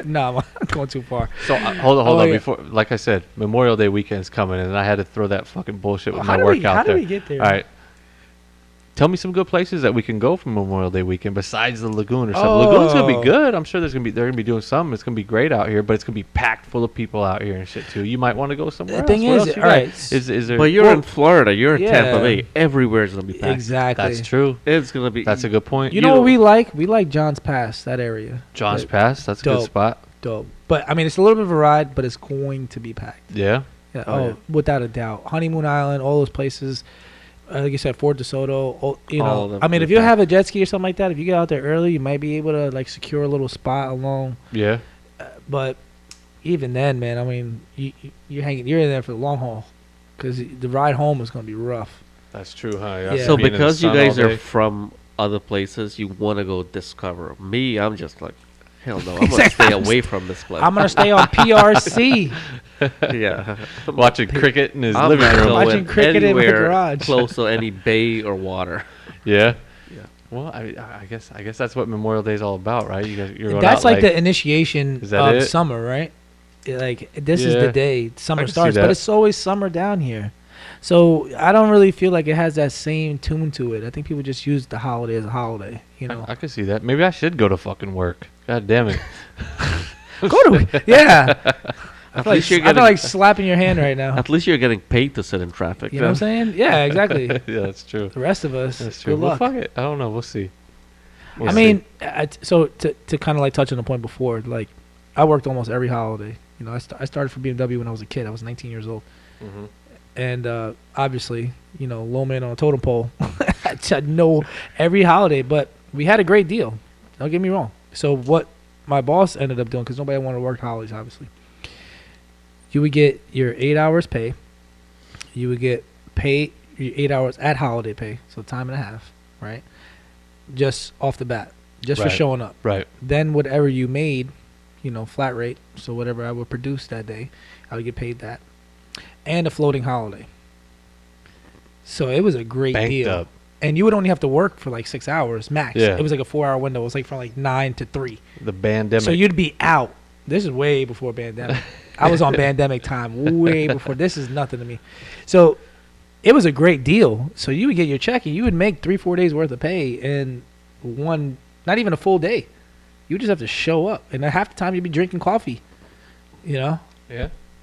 No, I'm going too far. So hold Oh, on. yeah. Before, like I said, Memorial Day weekend's coming, and I had to throw that fucking bullshit with How my did workout how there. did we get there? All right. Tell me some good places that we can go for Memorial Day weekend besides the lagoon or something. Lagoon's gonna Oh. be good. I'm sure they're gonna be doing something. It's gonna be great out here, but it's gonna be packed full of people out here and shit too. You might want to go somewhere The thing else. What is, else you all got? right, Is there? But you're Well, in Florida. You're in Tampa yeah. Bay. Everywhere's gonna be packed. Exactly. That's true. It's gonna be. That's a good point. You know what we like? We like John's Pass, that area. John's Like, Pass. That's a good dope. spot. Dope. But I mean, it's a little bit of a ride, but it's going to be packed. Yeah. Yeah, Oh, yeah. without a doubt. Honeymoon Island, all those places. Like you said, Fort DeSoto. All All of them I mean, will if be you packed. have a jet ski or something like that, if you get out there early, you might be able to like secure a little spot along. Yeah. But even then, man, I mean, you're in there for the long haul, because the ride home is going to be rough. That's true, huh? Yeah. So Being in the because you sun all guys are day. from other places, you want to go discover. Me, I'm just like, hell no. I'm gonna Exactly. stay away from this place. I'm gonna stay on PRC. yeah. watching cricket in his I'm living not room. going Watching cricket in my anywhere garage. close to any bay or water. Yeah. Yeah. Well, I guess that's what Memorial Day is all about, right? You're going That's out like the initiation Is that of it? summer, right? Like this is Yeah. the day I summer can see starts, that. but it's always summer down here. So I don't really feel like it has that same tune to it. I think people just use the holiday as a holiday, you know. I can see that. Maybe I should go to fucking work. God damn it. Go to yeah. At least you're I feel getting. like slapping your hand right now. At least you're getting paid to sit in traffic. You know what I'm saying? Yeah, exactly. Yeah, that's true. The rest of us, That's true. good Well, luck. fuck it. I don't know. We'll see. We'll I see. mean, so to kind of like touch on the point before, like I worked almost every holiday. You know, I started for BMW when I was a kid. I was 19 years old, Mhm. and obviously, you know, low man on a totem pole. I know every holiday, but we had a great deal. Don't get me wrong. So what my boss ended up doing, because nobody wanted to work holidays, obviously. You would get your 8 hours pay. You would get paid your 8 hours at holiday pay, so time and a half, right? Just off the bat, just for Right. showing up. Right. Then whatever you made, flat rate. So whatever I would produce that day, I would get paid that, and a floating holiday. So it was a great Banked deal. up. And you would only have to work for like 6 hours max. Yeah. It was like a 4-hour window. It was like from like 9 to 3. The pandemic. So you'd be out. This is way before pandemic. I was on pandemic time way before. This is nothing to me. So it was a great deal. So you would get your check and you would make 3-4 days worth of pay in one, not even a full day. You just have to show up, and half the time you'd be drinking coffee. yeah.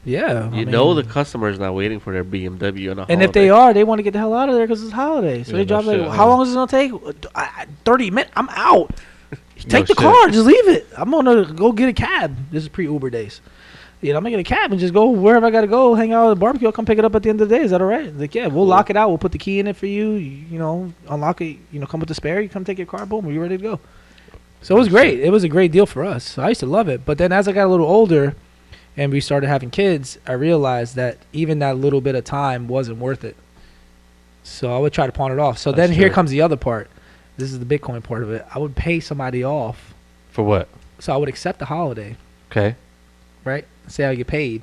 Yeah. You know the customer is not waiting for their BMW on a holiday. And if they are, they want to get the hell out of there because it's holiday. So Yeah, they no drop like, shit, how yeah. long is it gonna take? 30 minutes. I'm out. Take the shit. car. Just leave it. I'm gonna go get a cab. This is pre-Uber days. I'm gonna get a cab and just go wherever I gotta go. Hang out at the barbecue. I'll come pick it up at the end of the day. Is that all right? Like, yeah, we'll lock it out. We'll put the key in it for you. Unlock it. Come with the spare. You come take your car. Boom. We're ready to go. So it was great. It was a great deal for us. So I used to love it. But then as I got a little older, and we started having kids, I realized that even that little bit of time wasn't worth it. So I would try to pawn it off. So That's then here true. comes the other part. This is the Bitcoin part of it. I would pay somebody off. For what? So I would accept the holiday, Okay. right? Say I get paid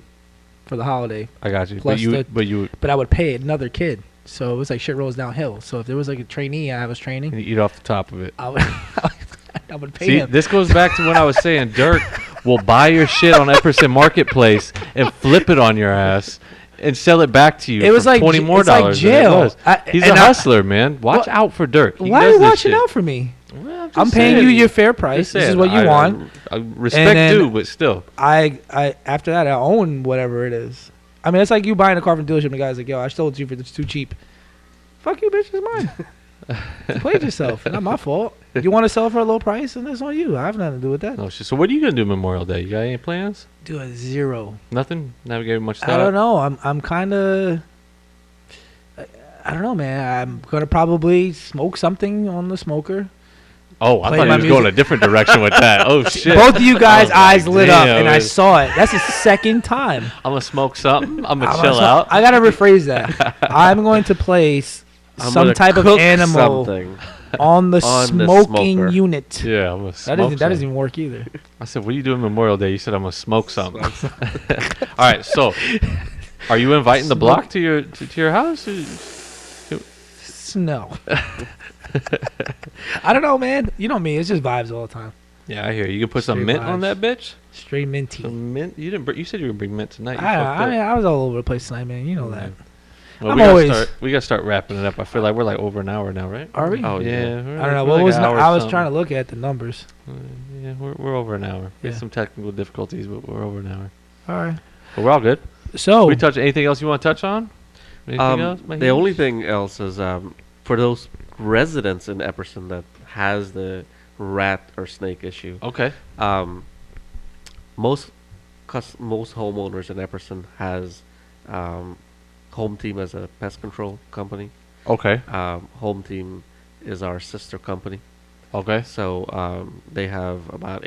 for the holiday, I got you. Plus the- But you but I would pay another kid. So it was like shit rolls downhill. So if there was like a trainee I was training, eat off the top of it. I would I would pay See, him. this goes back to when I was saying Dirk will buy your shit on Epperson Marketplace and flip it on your ass and sell it back to you It was for like $20 more it's like than it jail. was. He's a and I- hustler, man. Watch Well, out for Dirk. He Why are does you this watching shit. out for me? Well, just I'm paying you saying. your fair Just price. This is saying. what you want. I respect then- due, but still. I after that I own whatever it is. I mean, it's like you buying a car from a dealership and the guy's like, yo, I sold it to you for it's too cheap. Fuck you, bitch, it's mine. You played yourself. Not my fault. You want to sell for a low price, and that's on you. I have nothing to do with that. No shit. So what are you gonna do Memorial Day? You got any plans? Do a zero. Nothing. Never gave it much thought. I don't know. I'm kind of. I don't know, man. I'm gonna probably smoke something on the smoker. Oh, I Play thought my he was going music. a different direction with that. Oh shit. Both of you guys' I was like, eyes lit up, damn, and I it- saw it. That's the second time. I'm gonna smoke something. I'm gonna I'm chill gonna out. I gotta rephrase that. I'm going to place I'm some gonna type of cook animal something. on the On the smoking smoker. unit. Yeah, I'm gonna That smoke. doesn't something. even work either. I said, "What are you doing Memorial Day?" You said, "I'm gonna smoke something." All right. So, are you inviting the block to your house? No. I don't know, man. You know me. It's just vibes all the time. Yeah, I hear you. You can put some Straight mint on vibes. that bitch. Straight minty. Some mint. You didn't. You said you were gonna bring mint tonight. You I fucked mean, up. I was all over the place tonight, man. You know that. Well, I'm we gotta always- start. We gotta start wrapping it up. I feel like we're like over an hour now, right? Are we? Oh, yeah. yeah. we're I don't know. we're What like was an hour I was something. trying to look at the numbers. Yeah, we're over an hour. We Yeah. had some technical difficulties, but we're over an hour. All right. But we're all good. So, We touch anything else you want to touch on? Anything else? The Mahesh? only thing else is for those residents in Epperson that has the rat or snake issue. Okay. Most most homeowners in Epperson has Home Team as a pest control company. Okay. Home Team is our sister company. Okay. So they have about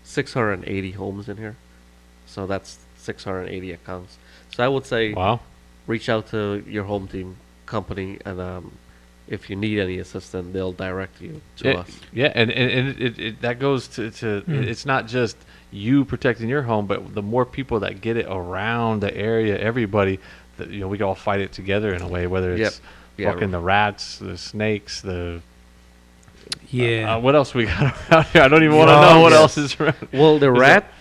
680 homes in here. So that's 680 accounts. So I would say Wow. reach out to your Home Team company, and if you need any assistance, they'll direct you to Yeah, us. yeah, and it that goes to it's not just you protecting your home, but the more people that get it around the area, everybody, that, we can all fight it together in a way. Whether Yep. it's Yeah. fucking the rats, the snakes, the yeah. what else we got around here? I don't even want to Oh, know what yes. else is around. Well, the Is rat,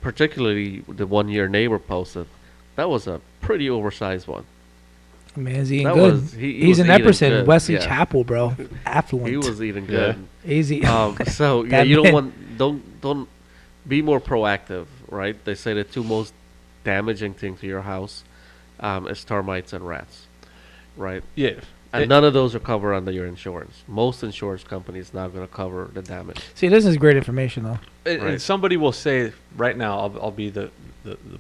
particularly the one your neighbor posted, that was a pretty oversized one. Man, he's eating That good. was he He's was in eating Epperson, good, Wesley yeah. Chapel, bro. Affluent. He was eating Yeah. good. easy. So yeah, That you don't man- want don't be more proactive, right? They say the two most damaging things to your house is termites and rats, right? Yeah. And none of those are covered under your insurance. Most insurance companies not going to cover the damage. See, this is great information, though. And Right. somebody will say right now, I'll be the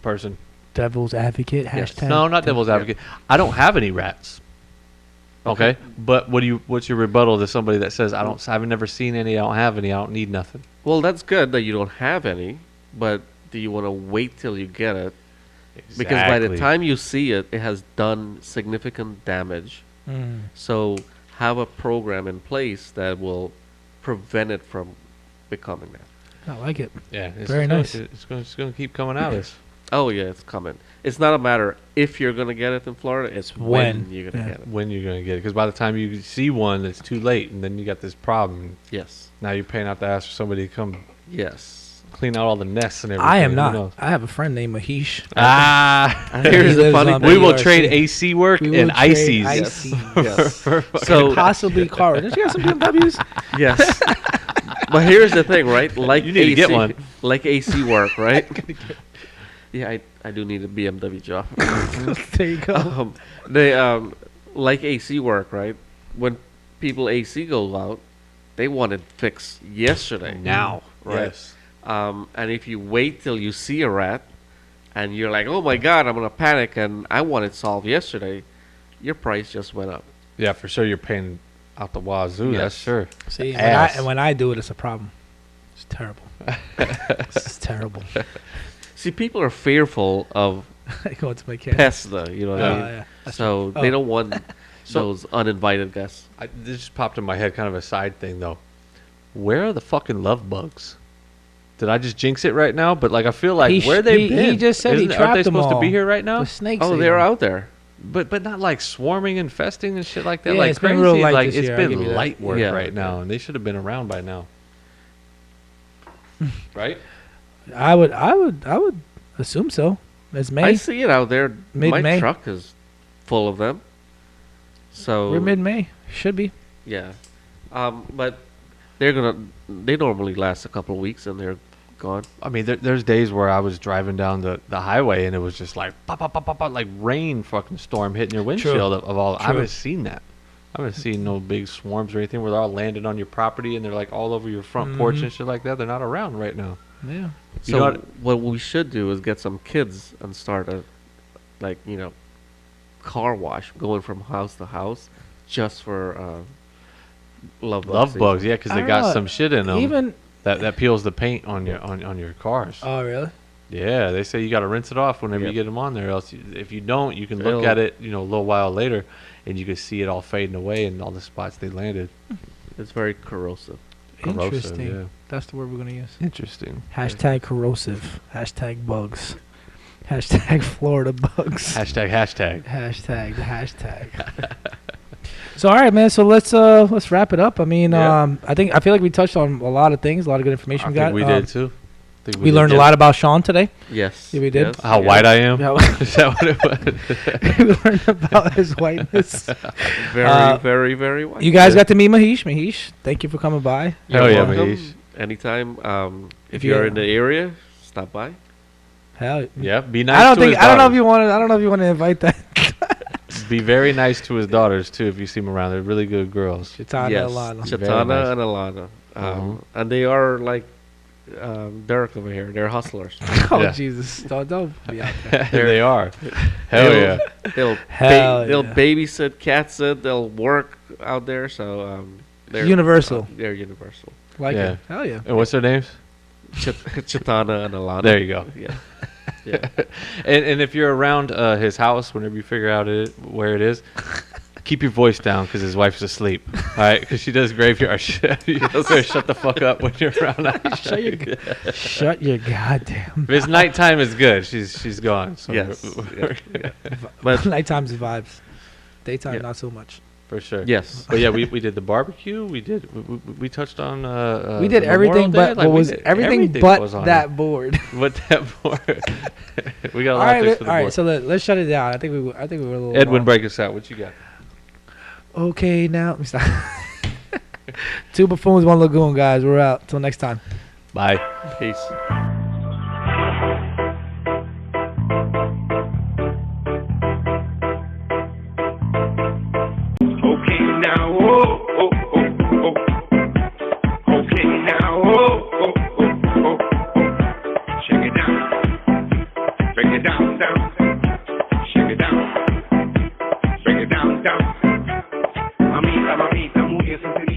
person. Devil's advocate. Yes. Hashtag. No, not devil's advocate. I don't have any rats. Okay, but what's your rebuttal to somebody that says I've never seen any, I don't have any, I don't need nothing? Well, that's good that you don't have any, but do you want to wait till you get it? Because by the Exactly. time you see it, it has done significant damage. Mm. So have a program in place that will prevent it from becoming that. I like it. Yeah, Very nice. It's gonna keep coming at us. Oh yeah, it's coming. It's not a matter if you're gonna get it in Florida. It's when you're gonna Yeah. get it. When you're gonna get it? Because by the time you see one, it's too late, and then you got this problem. Yes. Now you're paying out the ass for somebody to come Yes. clean out all the nests and everything. I am Who not. knows? I have a friend named Mahesh. Ah, And here's He the lives funny on thing. we will BRC. trade AC work We will and trade ices. ices. Yes. So So possibly car. Don't you got some BMWs? yes. But here's the thing, right? Like You need to get one. Like AC work, right? Yeah, I do need a BMW job. There you go. They like AC work, right? When people AC goes out, they want it fixed yesterday. Now, Right. yes. And if you wait till you see a rat, and you're like, "Oh my God, I'm gonna panic," and I want it solved yesterday, your price just went up. Yeah, for sure. You're paying out the wazoo. Yes. That's sure. See, Ass. when I do it, it's a problem. It's terrible. It's terrible. See, people are fearful of I go into my camera. pests, though. You know what I mean? Yeah. So Oh. they don't want So- those uninvited guests. This just popped in my head, kind of a side thing though. Where are the fucking love bugs? Did I just jinx it right now? But like, I feel like He where sh- they he- been? he just said he Aren't they trapped them supposed to be all. here right now? The snakes. Oh, ate they're them. out there. But not like swarming, infesting, and shit like that. Yeah, like it's been crazy. real light like this it's year, I'll give been you that. light work Yeah. right now, and they should have been around by now. Right? I would assume so. It's May. I see it out there. My Mid-May. truck is full of them. So We're mid-May. Should be. yeah, but they normally last a couple of weeks and they're gone. I mean, there's days where I was driving down the highway and it was just like pop, pop, pop, pop, pop, like rain fucking storm hitting your windshield of all. I True. haven't seen that. I haven't seen no big swarms or anything where they're all landing on your property and they're like all over your front porch Mhm. and shit like that. They're not around right now. Yeah. You So know what we should do is get some kids and start a, like, car wash going from house to house, just for love Love bugs, yeah, because I they don't got know. some shit in them Even. that peels the paint on your cars. Oh really? Yeah, they say you got to rinse it off whenever you Yep. get them on there. Else, if you don't, you can look They'll- at it, a little while later, and you can see it all fading away in all the spots they landed. It's very corrosive. Corrosive, Interesting. yeah. That's the word we're gonna use. Interesting. Hashtag corrosive. Hashtag bugs. Hashtag Florida bugs. Hashtag. Hashtag the hashtag. So all right, man. So let's wrap it up. I mean, Yeah. I feel like we touched on a lot of things, a lot of good information I we got. think we did too. We learned a lot about Sean today. Yes. Yeah, we did. Yes, How yes. white I am. Yeah, Is that what it was? we learned about his whiteness. Very, very, very white. You guys Yeah. got to meet Mahesh. Mahesh, thank you for coming by. Hell yeah, welcome. Mahesh. Anytime. If Yeah. you're in the area, stop by. Hell, Yeah, be nice. I don't to think his I don't know if daughters. you want to. I don't know if you want to invite that. Be very nice to his daughters too. If you see them around, they're really good girls. Chitana Yes, Alana. Chatana nice. and Alana. Mhm. And they are like Derek over here. They're hustlers. Oh Yeah. Jesus! Don't be out there. they are. Hell They'll- yeah. They'll Hell they'll yeah. babysit, cat sit. They'll work out there. So they're Universal. They're universal. Like Yeah. it. Hell yeah. And what's their names? Chitana and Alana. There you go. Yeah. Yeah. And if you're around his house, whenever you figure out where it is, keep your voice down because his wife's asleep. All right, because she does graveyard shit. You better shut the fuck up when you're around. Shut your goddamn. If it's nighttime, it's good. She's gone. So Yes. Yeah. But Nighttime's vibes. Daytime Yeah. not so much. for sure. yes. But yeah, we did the barbecue. We touched on. We did the everything Memorial Day. but Like, what we was did everything was but on that it. board. But that board. We got a All lot right, of things for the all right. board. So let's shut it down. I think we were a little. Edwin, long. break us out. What you got? Okay, now let me stop. Two buffoons, one lagoon, guys. We're out. Till next time. Bye. Peace. Okay now, oh, oh, oh, oh. Okay now, oh, oh, oh, oh, oh. Shake it down. Break it down, down. Shake it down. Break it down, down. Mamita, mamita, muy sensible.